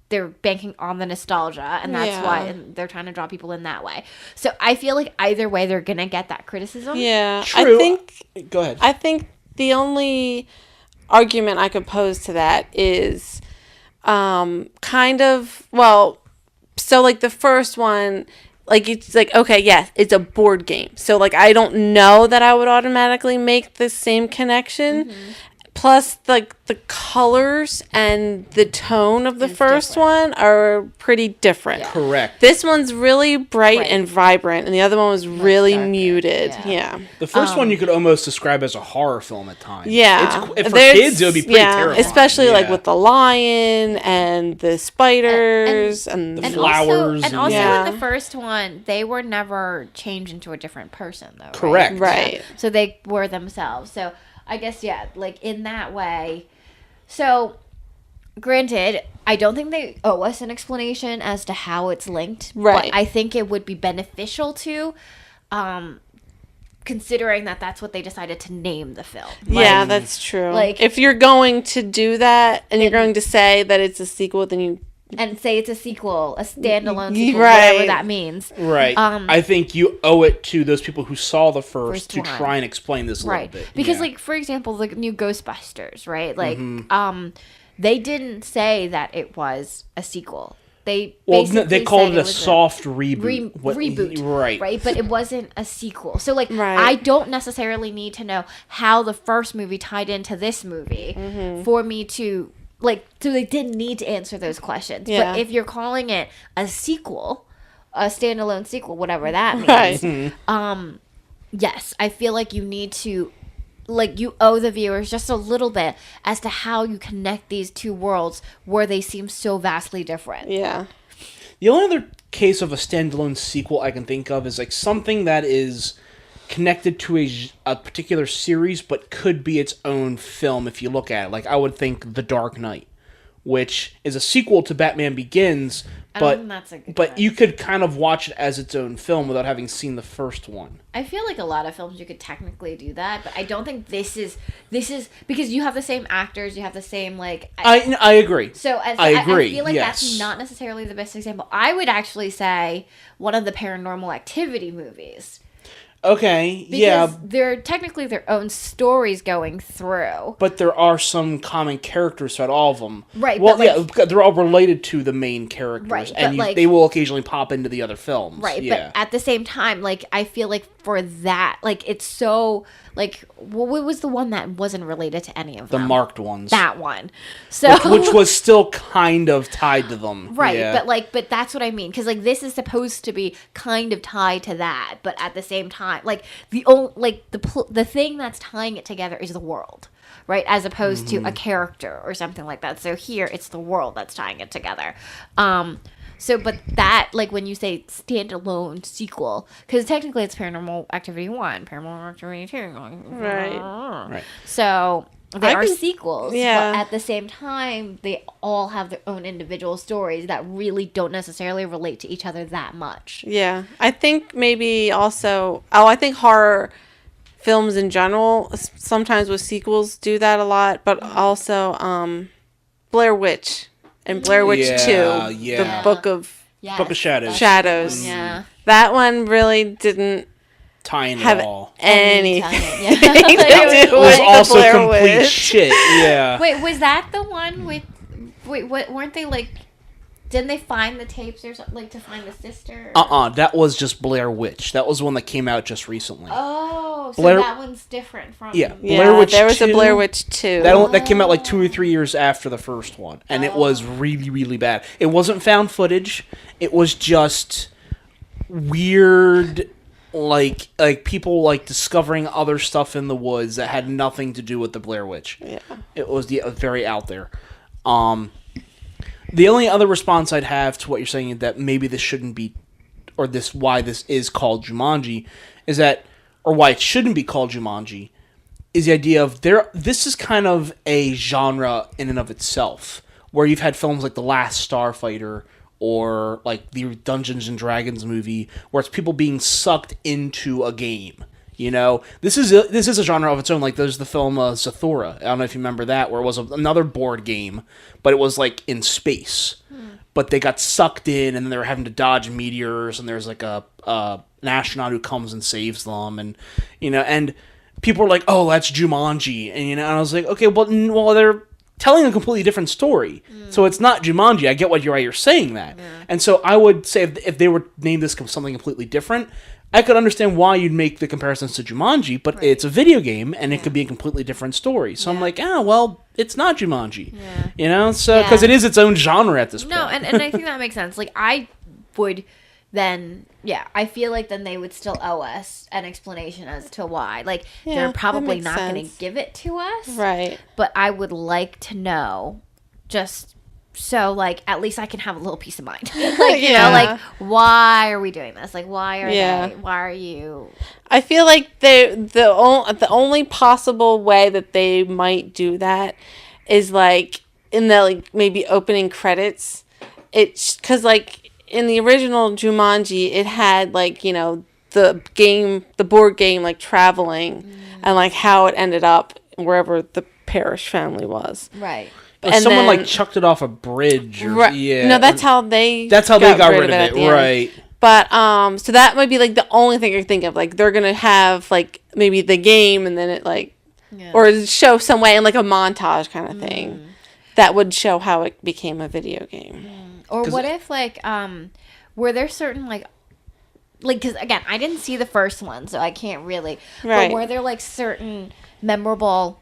they're banking on the nostalgia, and that's why they're trying to draw people in that way. So I feel like either way, they're gonna get that criticism. Yeah, True. Go ahead. I think the only argument I could pose to that is, kind of, well, so like the first one, like it's like, okay, yes, it's a board game. So like I don't know that I would automatically make the same connection. Mm-hmm. Plus, like, the colors and the tone of the first one are pretty different. Yeah. Correct. This one's really bright and vibrant, and the other one was really muted. Yeah. The first one you could almost describe as a horror film at times. Yeah. For kids, it would be pretty terrifying. Especially, like, with the lion and the spiders and the flowers. And also in the first one, they were never changed into a different person, though. Correct. Right. So they were themselves. So I guess, like, in that way. So, granted, I don't think they owe us an explanation as to how it's linked. Right. But I think it would be beneficial to, considering that that's what they decided to name the film. Yeah, that's true. Like, if you're going to do that and you're going to say that it's a sequel, then you... And say it's a sequel, a standalone sequel, right. whatever that means. Right. I think you owe it to those people who saw the first to one. try and explain this a little bit. Because, like, for example, the new Ghostbusters, right? Like, they didn't say that it was a sequel. They called it a soft reboot. Reboot. Right. Right, but it wasn't a sequel. So, like, I don't necessarily need to know how the first movie tied into this movie for me to... Like, so they didn't need to answer those questions. Yeah. But if you're calling it a sequel, a standalone sequel, whatever that means, yes, I feel like you need to, like, you owe the viewers just a little bit as to how you connect these two worlds where they seem so vastly different. Yeah. The only other case of a standalone sequel I can think of is, like, something that is connected to a particular series but could be its own film if you look at it. Like, I would think The Dark Knight, which is a sequel to Batman Begins, but that's a good but one. you could kind of watch it as its own film without having seen the first one. I feel like a lot of films you could technically do that, but I don't think this is because you have the same actors, you have the same, like... I agree. So I agree. I feel like yes. that's not necessarily the best example. I would actually say one of the Paranormal Activity movies. Okay, because they're technically their own stories going through. But there are some common characters throughout all of them. Right. Well, they're all related to the main characters. Right, and like, they will occasionally pop into the other films. Right, yeah. but at the same time, like, I feel like for that, like, it's so, like, what was the one that wasn't related to any of them? The marked ones. That one. So which was still kind of tied to them. Right, yeah. but that's what I mean. Because, like, this is supposed to be kind of tied to that, but at the same time, like, the thing that's tying it together is the world. Right, as opposed to a character or something like that. So here, it's the world that's tying it together. So, but that, like, when you say standalone sequel, because technically it's Paranormal Activity 1, Paranormal Activity 2. Right. So, they are think, sequels, but at the same time, they all have their own individual stories that really don't necessarily relate to each other that much. Yeah. I think maybe also... I think horror films in general, sometimes with sequels, do that a lot, but also Blair Witch and Blair Witch 2, the Book of Shadows. Yeah. That one really didn't tie in have at all. anything It was also complete shit. Yeah. Wait, was that the one with... Wait, what weren't they, like... Didn't they find the tapes or something, like, to find the sister? That was just Blair Witch. That was one that came out just recently. Oh, so that one's different from... Yeah, Blair Witch there was 2, a Blair Witch 2. That came out like 2 or 3 years after the first one, and it was really, really bad. It wasn't found footage. It was just weird like people like discovering other stuff in the woods that had nothing to do with the Blair Witch. Yeah. It was very out there. The only other response I'd have to what you're saying that maybe this shouldn't be, or why this is called Jumanji, is that, or why it shouldn't be called Jumanji, is the idea of this is kind of a genre in and of itself, where you've had films like The Last Starfighter, or like the Dungeons and Dragons movie, where it's people being sucked into a game. You know, this is a genre of its own. Like there's the film Zathura. I don't know if you remember that, where it was another board game, but it was like in space. But they got sucked in, and then they were having to dodge meteors, and there's like an astronaut who comes and saves them, and and people were like, "Oh, that's Jumanji," and I was like, "Okay, well, they're telling a completely different story, so it's not Jumanji." I get what you're saying that, and so I would say if they were named this something completely different, I could understand why you'd make the comparisons to Jumanji, but it's a video game, and it could be a completely different story. So I'm like, well, it's not Jumanji, so because it is its own genre at this point. No, and I think that makes sense. Like I would. Then, I feel like then they would still owe us an explanation as to why. Like, they're probably not going to give it to us. Right. But I would like to know, just so, like, at least I can have a little peace of mind. Like, you know, like, why are we doing this? Like, why are you... I feel like the only possible way that they might do that is, like, in the, like, maybe opening credits. It's, because, like... In the original Jumanji, it had, like, the board game, like, traveling and, like, how it ended up wherever the Parrish family was. Right. And someone, like, chucked it off a bridge. Or, No, that's how they got rid of it. Right. But, so that might be, like, the only thing I think of. Like, they're going to have, like, maybe the game and then it, like, or show some way in, like, a montage kind of thing that would show how it became a video game. Or what if, like, were there certain, like, because, again, I didn't see the first one, so I can't really. Right. But were there, like, certain memorable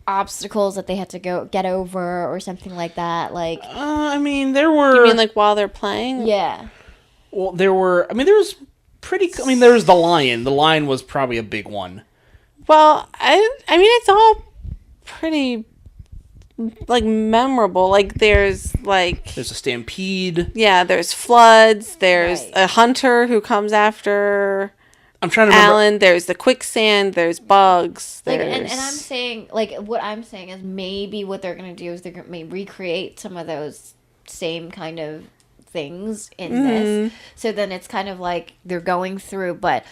obstacles that they had to get over or something like that? Like, I mean, there were... You mean, like, while they're playing? Yeah. Well, there were... I mean, there was there was the lion. The lion was probably a big one. Well, I mean, it's all pretty... like memorable. Like there's a stampede. Yeah, there's floods. There's a hunter who comes after. I'm trying to remember. Alan. There's the quicksand. There's bugs. Like, and I'm saying, like, what I'm saying is maybe what they're gonna do is they're gonna recreate some of those same kind of things in this. So then it's kind of like they're going through, but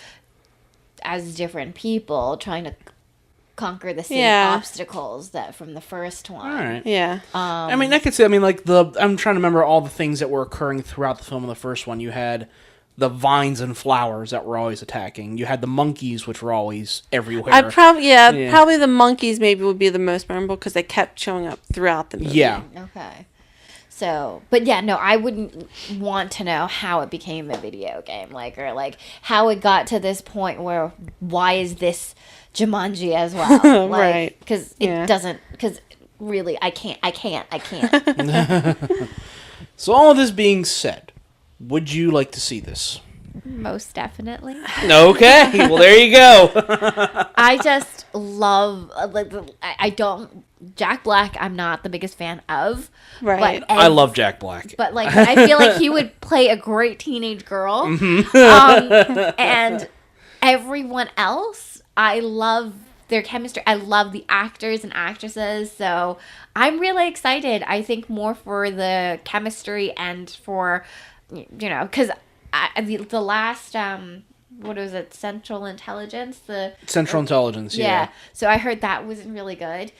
as different people trying to conquer the same obstacles that from the first one. All right. Yeah. I mean, I could say. I mean, like I'm trying to remember all the things that were occurring throughout the film. In the first one, you had the vines and flowers that were always attacking. You had the monkeys, which were always everywhere. Probably the monkeys maybe would be the most memorable because they kept showing up throughout the movie. Yeah. Okay. So, but yeah, no, I wouldn't want to know how it became a video game, or how it got to this point where why is this Jumanji as well? Right. Because it doesn't, because really, I can't. So all of this being said, would you like to see this? Most definitely. Okay, well there you go. I just love, Jack Black, I'm not the biggest fan of. Right. I love Jack Black. But, I feel like he would play a great teenage girl. And everyone else, I love their chemistry. I love the actors and actresses. So I'm really excited. I think more for the chemistry and for, because the last, what was it, Central Intelligence? Central Intelligence, yeah. So I heard that wasn't really good.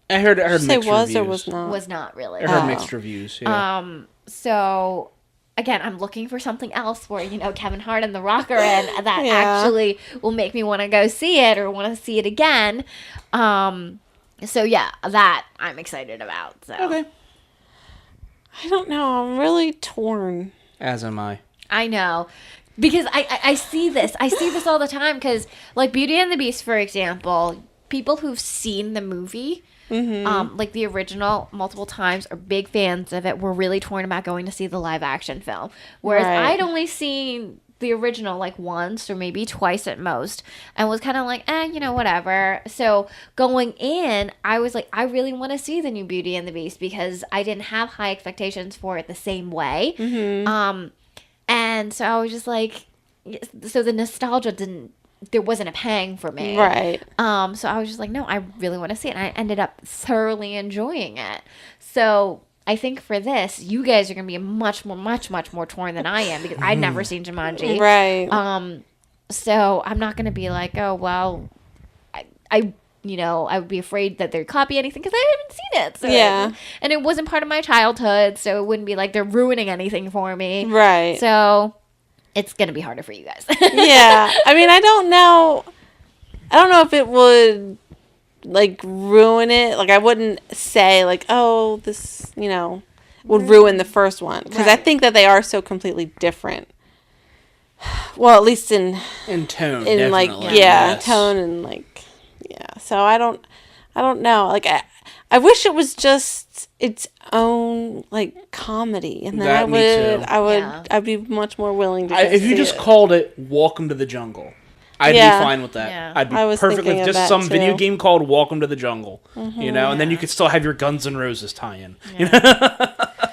I heard mixed reviews. Or was not? Was not really. I heard mixed reviews, yeah. So, again, I'm looking for something else where, Kevin Hart and The Rock are in that actually will make me want to go see it or want to see it again. So, yeah, that I'm excited about. So. Okay. I don't know. I'm really torn. As am I. I know. Because I see this. I see this all the time. Because, Beauty and the Beast, for example, people who've seen the movie, the original multiple times, are big fans of it. We're really torn about going to see the live action film. Whereas I'd only seen the original like once or maybe twice at most, and was kind of like, whatever. So going in, I was like, I really want to see the new Beauty and the Beast because I didn't have high expectations for it the same way. And so I was just like, so the nostalgia there wasn't a pang for me. Right. So I was just like, no, I really want to see it. And I ended up thoroughly enjoying it. So I think for this, you guys are going to be much more torn than I am because I'd never seen Jumanji. Right. So I'm not going to be like, oh, well, I would be afraid that they'd copy anything because I haven't seen it. So Yeah. And it wasn't part of my childhood, so it wouldn't be like they're ruining anything for me. Right. So it's going to be harder for you guys. Yeah. I mean, I don't know if it would, like, ruin it. Like, I wouldn't say, like, oh, this, would ruin the first one. Because I think that they are so completely different. Well, at least in tone. In, like, tone and, like, yeah. So I don't know. Like, I wish it was just its own like comedy, and then I'd be much more willing to. If you just called it "Welcome to the Jungle," I'd be fine with that. Yeah. I'd be perfect with just some video game called "Welcome to the Jungle," and then you could still have your Guns N' Roses tie-in.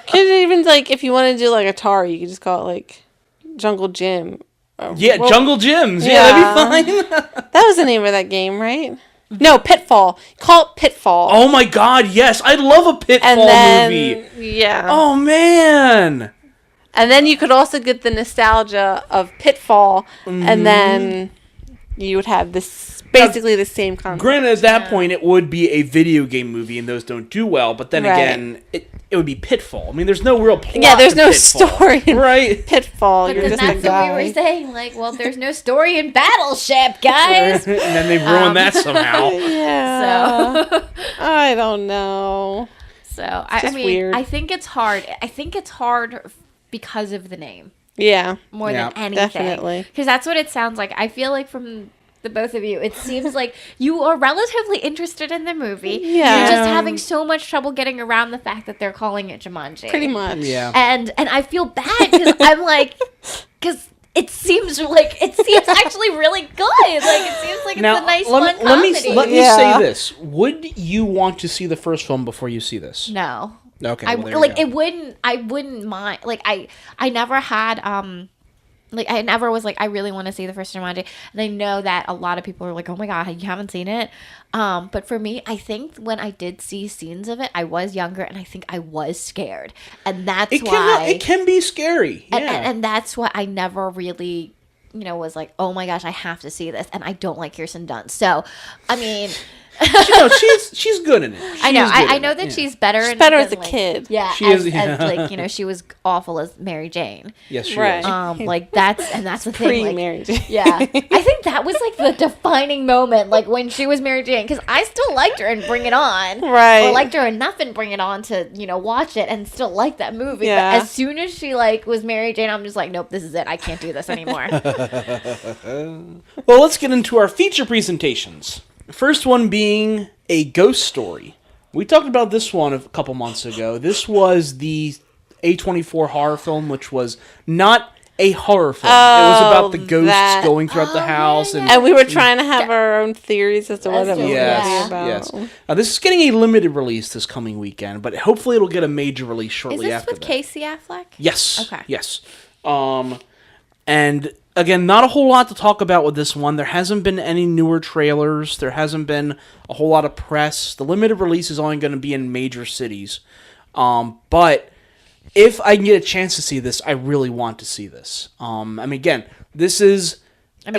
Could even like if you want to do like Atari, you could just call it like Jungle Gym. Jungle Gyms. Yeah, that'd be fine. That was the name of that game, right? No, Pitfall. Call it Pitfall. Oh my God, yes. I love a Pitfall movie. Yeah. Oh man. And then you could also get the nostalgia of Pitfall, and then you would have this basically the same concept. Granted, at that point, it would be a video game movie, and those don't do well. But then again, it would be Pitfall. I mean, there's no real plot. Yeah, there's no Pitfall, story. Right. Pitfall. But You're then just that's a guy. what we were saying. Like, well, there's no story in Battleship, guys. And then they ruined that somehow. Yeah. So I don't know. So I mean, weird. I think it's hard. I think it's hard because of the name. Yeah. More than anything. Definitely. Because that's what it sounds like. I feel like from the both of you, it seems like you are relatively interested in the movie. Yeah. You're just having so much trouble getting around the fact that they're calling it Jumanji. Pretty much. Yeah. And I feel bad because I'm like, because it seems actually really good. Like it seems like it's a nice fun comedy. Let me say this: would you want to see the first film before you see this? No. Okay. I well, there you go. I wouldn't mind. Like I never had like I never was like I really want to see the first Jumanji, and I know that a lot of people are like, oh my God, you haven't seen it. But for me, I think when I did see scenes of it, I was younger, and I think I was scared, and that's why it can be scary. Yeah. And that's why I never really, was like, oh my gosh, I have to see this, and I don't like Kirsten Dunst. So, I mean. she's good in it. I know that she's better. She's better as a kid. Yeah, she is. As like she was awful as Mary Jane. Yes, she right. was. Like that's the thing. Like, Mary Jane. Yeah, I think that was like the defining moment, like when she was Mary Jane, because I still liked her in Bring It On. Right. Or liked her enough in Bring It On to watch it and still like that movie. Yeah. But as soon as she like was Mary Jane, I'm just like, nope, this is it. I can't do this anymore. Well, let's get into our feature presentations. First one being A Ghost Story. We talked about this one a couple months ago. This was the A24 horror film, which was not a horror film. It was about the ghosts going throughout the house. yeah. And we were trying to have our own theories as to what it was Yes, about. yes. This is getting a limited release this coming weekend, but hopefully it'll get a major release Is shortly this after with that. Casey Affleck? Yes. Okay. Yes. And again, not a whole lot to talk about with this one. There hasn't been any newer trailers. There hasn't been a whole lot of press. The limited release is only going to be in major cities. But if I can get a chance to see this, I really want to see this. I mean, again, this is...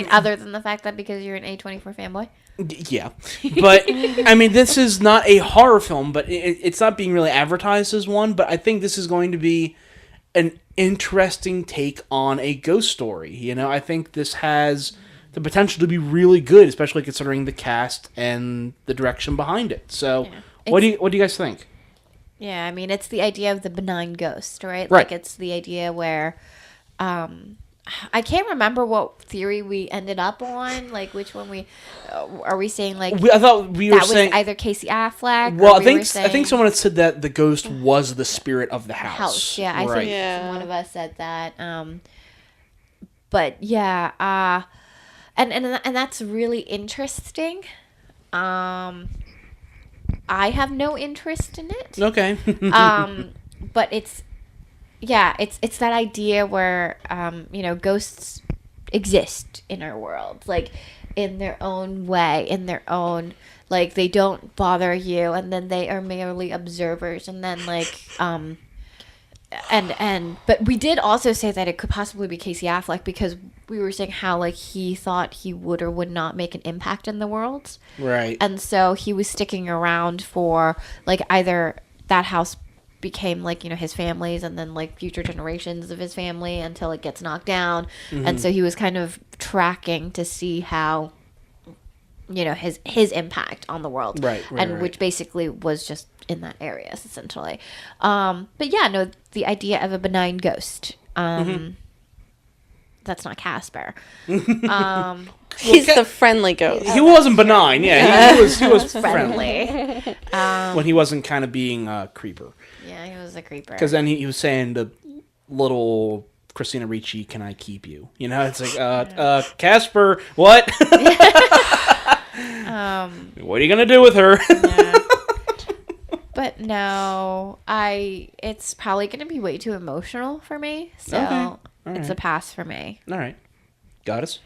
other than the fact that because you're an A24 fanboy? Yeah. But, I mean, this is not a horror film, but it's not being really advertised as one, but I think this is going to be an interesting take on a ghost story. I think this has the potential to be really good, especially considering the cast and the direction behind it. So, what do you guys think? Yeah, I mean, it's the idea of the benign ghost, right? Right. Like, it's the idea where, I can't remember what theory we ended up on. Like, which one are we saying? Like, I thought we were saying was either Casey Affleck. Well, or I think someone had said that the ghost was the spirit of the house. Yeah, I right. think one of us said that. But yeah, and that's really interesting. I have no interest in it. Okay. But it's that idea where ghosts exist in our world, like in their own way, in their own, like they don't bother you, and then they are merely observers, and then like but we did also say that it could possibly be Casey Affleck, because we were saying how like he thought he would or would not make an impact in the world, right? And so he was sticking around for like either that house became like his family's, and then like future generations of his family until it gets knocked down. And so he was kind of tracking to see how his impact on the world, right. Which basically was just in that area essentially. But yeah, no, the idea of a benign ghost, that's not Casper. He's the friendly ghost. He wasn't benign. Yeah, he was friendly. When he wasn't kind of being a creeper. Yeah, he was a creeper. Because then he was saying to little Christina Ricci, "Can I keep you?" It's like, Casper, what? What are you gonna do with her? Yeah. But no, it's probably gonna be way too emotional for me. So it's a pass for me. All right, Goddess.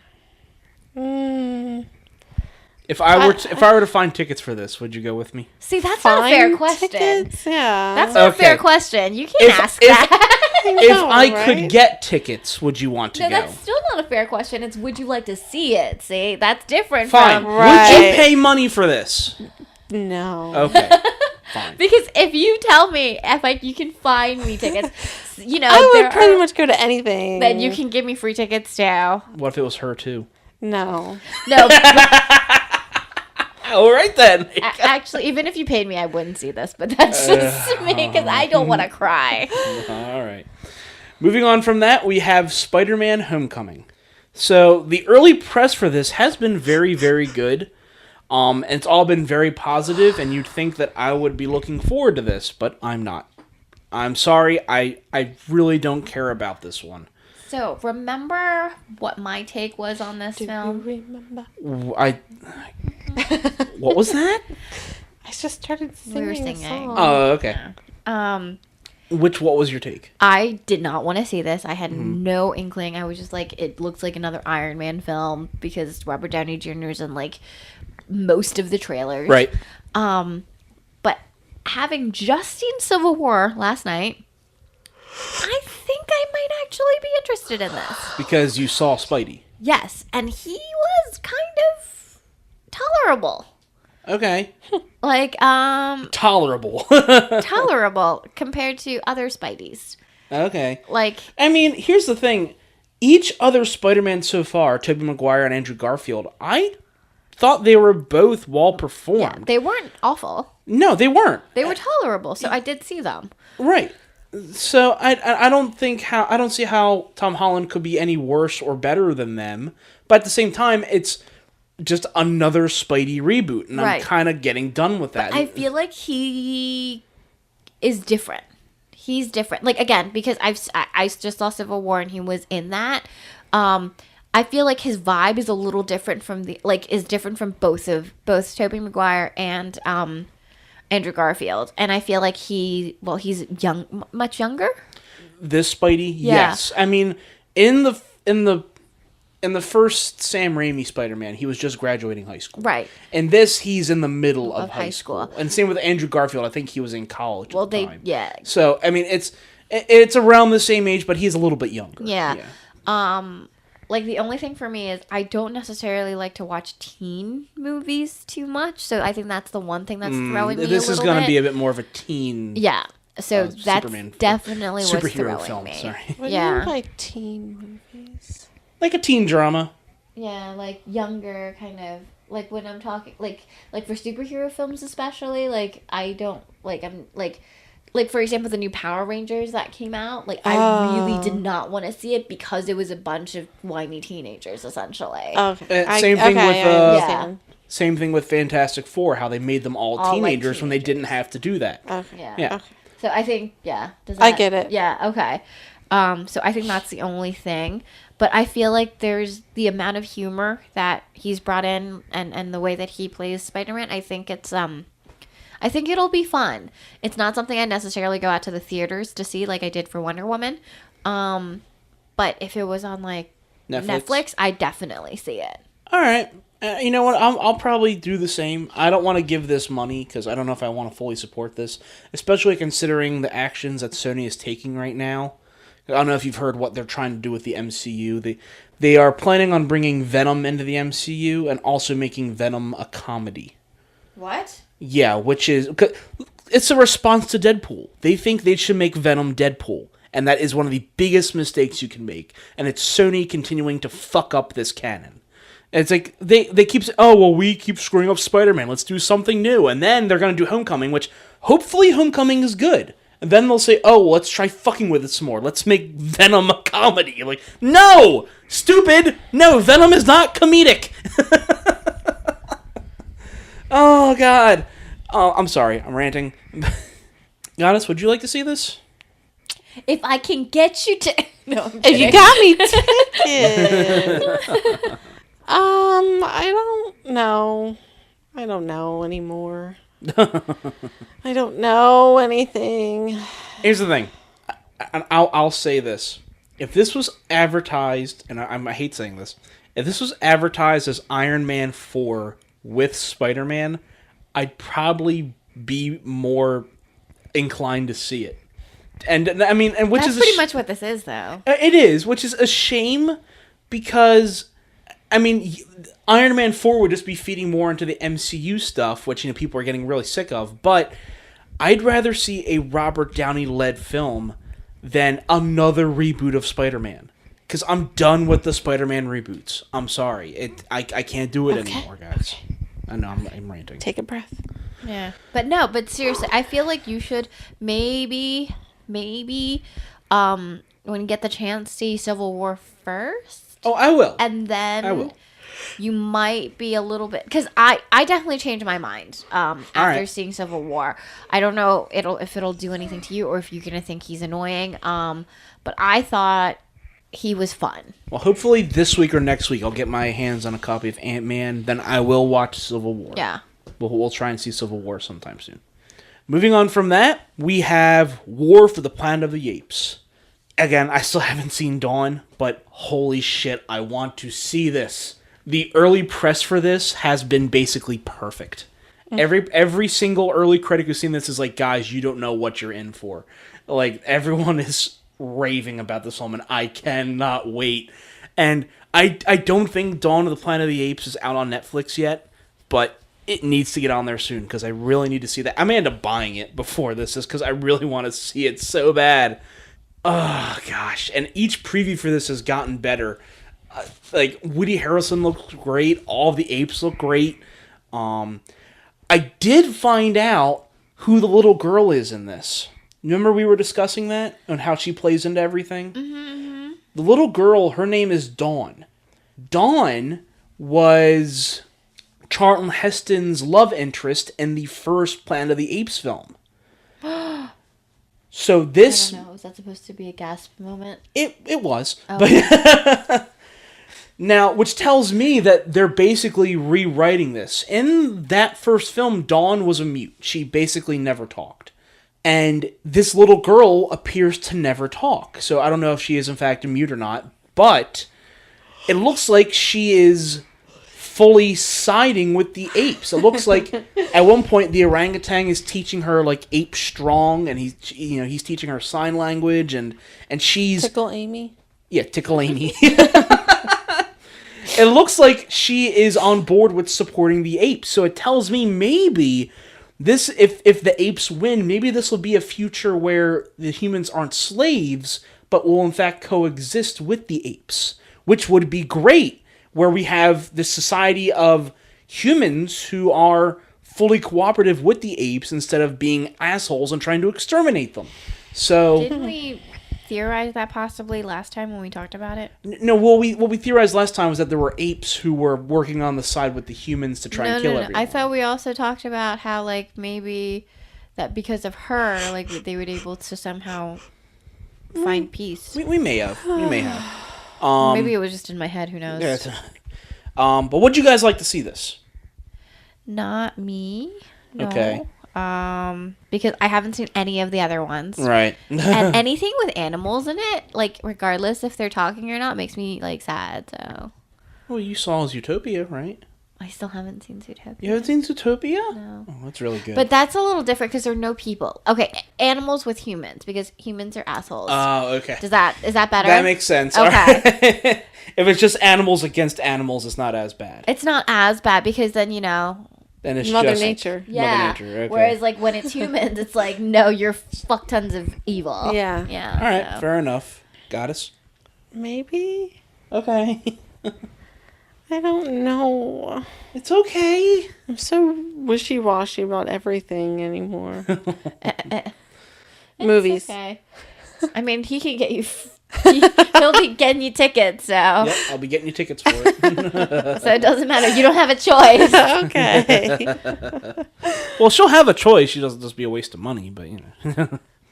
If I were to find tickets for this, would you go with me? See, that's not a fair question. Tickets? Yeah, that's not a fair question. You can't ask that. If I could get tickets, would you want to go? No, that's still not a fair question. It's would you like to see it? See, that's different. Fine. From Would you pay money for this? No. Okay. Fine. Because if you tell me you can find me tickets, I would pretty much go to anything. Then you can give me free tickets too. What if it was her too? No. All right then. Actually, even if you paid me, I wouldn't see this. But that's just me, because I don't want to cry. All right. Moving on from that, we have Spider-Man: Homecoming. So the early press for this has been very, very good. And it's all been very positive, and you'd think that I would be looking forward to this, but I'm not. I'm sorry, I really don't care about this one. So, remember what my take was on this film? Do you remember? What was that? I just started singing. We were singing. Oh, okay. Yeah. What was your take? I did not want to see this. I had no inkling. I was just like, it looks like another Iron Man film, because Robert Downey Jr. is in like most of the trailers. Right. But having just seen Civil War last night, I think I might actually be interested in this. Because you saw Spidey. Yes, and he was kind of tolerable. Okay. Like, tolerable. tolerable compared to other Spideys. Okay. Like, I mean, here's the thing. Each other Spider-Man so far, Tobey Maguire and Andrew Garfield, I thought they were both well performed. Yeah, they weren't awful. No, they weren't. They were tolerable, so I did see them. Right. So I don't see how Tom Holland could be any worse or better than them. But at the same time, it's just another Spidey reboot, and I'm kind of getting done with that. But I feel like he is different. He's different. Like, again, because I just saw Civil War and he was in that. I feel like his vibe is a little different from both Tobey Maguire and Andrew Garfield, and I feel like he's young, much younger. This Spidey, yes. I mean, in the first Sam Raimi Spider-Man, he was just graduating high school, right? And this, he's in the middle of high school. And same with Andrew Garfield. I think he was in college. At the time. Yeah. So I mean, it's around the same age, but he's a little bit younger. Yeah. Like, the only thing for me is I don't necessarily like to watch teen movies too much, so I think that's the one thing that's throwing me a little bit. This is going to be a bit more of a teen. Yeah, so that's Superman definitely what's superhero throwing film. me. Sorry. What do you mean by teen movies? Like a teen drama. Yeah, like younger kind of, like when I'm talking, like for superhero films especially, like I don't, like I'm, like for example, the new Power Rangers that came out, like I really did not want to see it because it was a bunch of whiny teenagers essentially. Okay. Same thing with Fantastic Four, how they made them all teenagers when they didn't have to do that. Okay. Yeah. Okay. So I think, does I get it. Yeah, okay. So I think that's the only thing. But I feel like there's the amount of humor that he's brought in and the way that he plays Spider-Man. I think I think it'll be fun. It's not something I necessarily go out to the theaters to see like I did for Wonder Woman. But if it was on like Netflix, I'd definitely see it. All right. You know what? I'll probably do the same. I don't want to give this money because I don't know if I want to fully support this, especially considering the actions that Sony is taking right now. I don't know if you've heard what they're trying to do with the MCU. They are planning on bringing Venom into the MCU and also making Venom a comedy. What? Yeah, which is... It's a response to Deadpool. They think they should make Venom Deadpool, and that is one of the biggest mistakes you can make. And it's Sony continuing to fuck up this canon. And it's like, they keep saying, oh, well, we keep screwing up Spider-Man. Let's do something new. And then they're going to do Homecoming, which hopefully Homecoming is good. And then they'll say, oh, well, let's try fucking with it some more. Let's make Venom a comedy. Like, no! Stupid! No, Venom is not comedic! Oh, God. Oh, I'm sorry. I'm ranting. Giannis, would you like to see this? If I can get you to... No, I'm If kidding. you got me tickets. I don't know. I don't know anymore. I don't know anything. Here's the thing. I'll say this. If this was advertised, and I hate saying this, if this was advertised as Iron Man 4 with Spider-Man, I'd probably be more inclined to see it. And I mean, and which That's is pretty much what this is, though. It is, which is a shame because, I mean, Iron Man 4 would just be feeding more into the MCU stuff, which, you know, people are getting really sick of. But I'd rather see a Robert Downey-led film than another reboot of Spider-Man. Because I'm done with the Spider-Man reboots. I'm sorry. I can't do it anymore, guys. I know, I'm ranting. Take a breath. Yeah. But seriously, I feel like you should maybe, when you get the chance, see Civil War first. Oh, I will. And then I will. You might be a little bit... Because I definitely changed my mind after seeing Civil War. I don't know if it'll do anything to you or if you're going to think he's annoying. But I thought he was fun. Well, hopefully this week or next week I'll get my hands on a copy of Ant-Man. Then I will watch Civil War. Yeah. We'll try and see Civil War sometime soon. Moving on from that, we have War for the Planet of the Apes. Again, I still haven't seen Dawn, but holy shit, I want to see this. The early press for this has been basically perfect. Every single early critic who's seen this is like, guys, you don't know what you're in for. Like, everyone is raving about this film, and I cannot wait. And I don't think Dawn of the Planet of the Apes is out on Netflix yet, but it needs to get on there soon, because I really need to see that. I may end up buying it before this is, because I really want to see it so bad. Oh, gosh. And each preview for this has gotten better. Like, Woody Harrelson looks great. All of the apes look great. I did find out who the little girl is in this. Remember we were discussing that? And how she plays into everything? Mm-hmm. The little girl, her name is Dawn. Dawn was Charlton Heston's love interest in the first Planet of the Apes film. So this... I don't know. Was that supposed to be a gasp moment? It was. Oh. But now, which tells me that they're basically rewriting this. In that first film, Dawn was a mute. She basically never talked. And this little girl appears to never talk. So I don't know if she is in fact a mute or not. But it looks like she is fully siding with the apes. It looks like at one point the orangutan is teaching her like ape strong, and he's teaching her sign language, and she's Tickle Amy. Yeah, Tickle Amy. It looks like she is on board with supporting the apes. So it tells me maybe this, if the apes win, maybe this will be a future where the humans aren't slaves, but will in fact coexist with the apes, which would be great. Where we have this society of humans who are fully cooperative with the apes instead of being assholes and trying to exterminate them. So Didn't we theorize that possibly last time when we talked about it? No, what we theorized last time was that there were apes who were working on the side with the humans to try and kill everyone. I thought we also talked about how like maybe that because of her, like they would able to somehow find peace. We may have. We may have. Maybe it was just in my head. Who knows? Yeah, but would you guys like to see this? Not me. No. Okay. Because I haven't seen any of the other ones. Right. And anything with animals in it, like regardless if they're talking or not, makes me like sad. So. Well, you saw Zootopia, right? I still haven't seen Zootopia. You haven't seen Zootopia? No. Oh, that's really good. But that's a little different because there are no people. Okay, animals with humans because humans are assholes. Oh, okay. Is that better? That makes sense. Okay. Right. If it's just animals against animals, it's not as bad. It's not as bad because then Then it's Mother just Nature. Yeah. Mother Nature. Okay. Whereas like when it's humans, it's like no, you're fuck tons of evil. Yeah. Yeah. All right. Fair enough. Goddess. Maybe. Okay. I don't know. It's okay. I'm so wishy-washy about everything anymore. Movies. Okay. I mean, he can get you. He'll be getting you tickets, so. Yep, I'll be getting you tickets for it. So it doesn't matter. You don't have a choice. Okay. Well, she'll have a choice. She doesn't just be a waste of money, but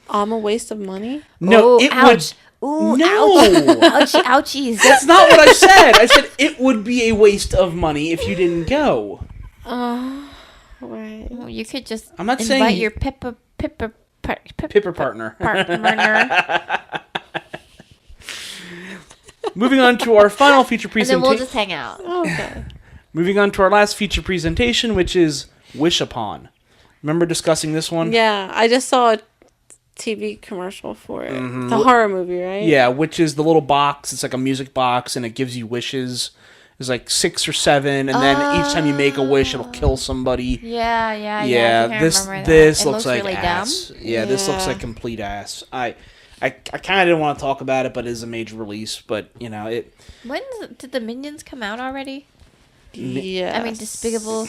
I'm a waste of money? No, Ooh, it ouch. Ooh, No. ouch. Ouchie, ouchies. That's not what I said. I said it would be a waste of money if you didn't go. Right. Well, you could just I'm not invite saying your Pippa partner. partner. Moving on to our final feature And then presentation. we'll just hang out. Okay. Moving on to our last feature presentation, which is Wish Upon. Remember discussing this one? Yeah, I just saw a TV commercial for it. Mm-hmm. The horror movie, right? Yeah, which is the little box. It's like a music box, and it gives you wishes. There's like 6 or 7, and then each time you make a wish, it'll kill somebody. Yeah. Yeah, I think I this remember that. this It looks like really ass. dumb. Yeah, this looks Yeah. like complete ass. I kind of didn't want to talk about it, but it is a major release. But it. When did the Minions come out already? Yeah. I mean, Despicable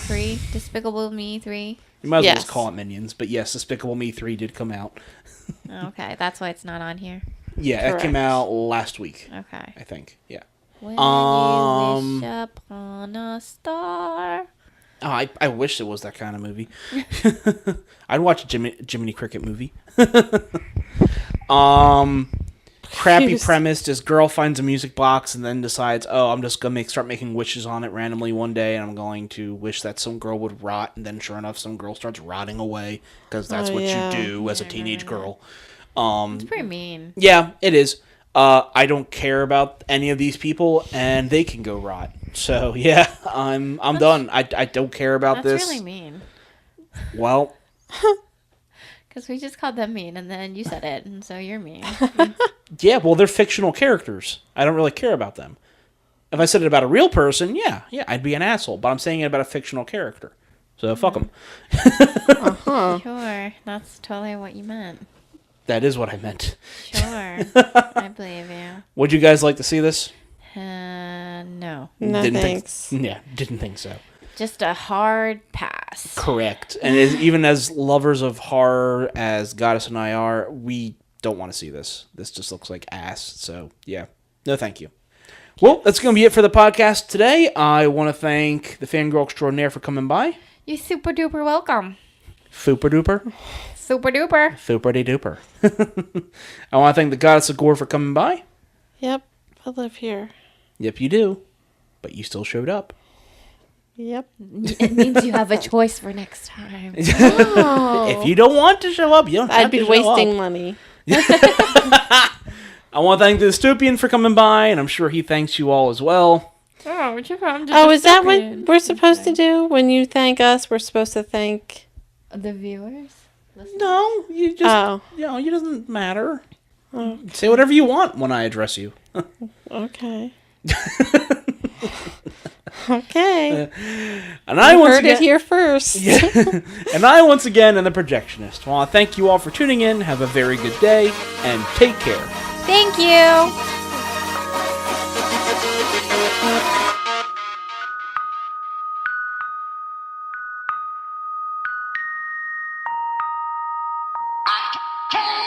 Me 3. You might as well Yes. just call it Minions. But yes, Despicable Me 3 did come out. Okay, that's why it's not on here. Yeah, it came Correct. out last week. Okay. I think. Yeah. When you wish upon a star. Oh, I wish it was that kind of movie. I'd watch a Jiminy Cricket movie. Crappy Jeez. premise. This girl finds a music box and then decides, oh, I'm just gonna start making wishes on it randomly one day, and I'm going to wish that some girl would rot, and then sure enough, some girl starts rotting away because that's what yeah. you do as a teenage girl. It's pretty mean. Yeah, it is. I don't care about any of these people, and they can go rot. So yeah, I'm done. I don't care about That's this. really mean. Well, Because we just called them mean, and then you said it, and so you're mean. yeah. Well, they're fictional characters. I don't really care about them. If I said it about a real person, yeah, I'd be an asshole. But I'm saying it about a fictional character. So fuck them. Sure, that's totally what you meant. That is what I meant. Sure, I believe you. Would you guys like to see this? No. No didn't thanks. Didn't think so. Just a hard pass. Correct. And even as lovers of horror as Goddess and I are, we don't want to see this. This just looks like ass. So, yeah. No, thank you. Well, that's going to be it for the podcast today. I want to thank the fangirl extraordinaire for coming by. You super duper welcome. Super duper. Super duper. Super de duper. I want to thank the Goddess of Gore for coming by. Yep. I live here. Yep, you do. But you still showed up. Yep. It means you have a choice for next time. If you don't want to show up, you don't have I'd be to show wasting up. money. I want to thank the Dystopian for coming by, and I'm sure he thanks you all as well. Oh, would you come to Oh, is that what we're supposed to do? When you thank us, we're supposed to thank the viewers? No, you just, it doesn't matter. Say whatever you want when I address you. Okay. Okay. And I heard it here first. And I once again am the Projectionist. Well, I thank you all for tuning in. Have a very good day, and take care. Thank you. Can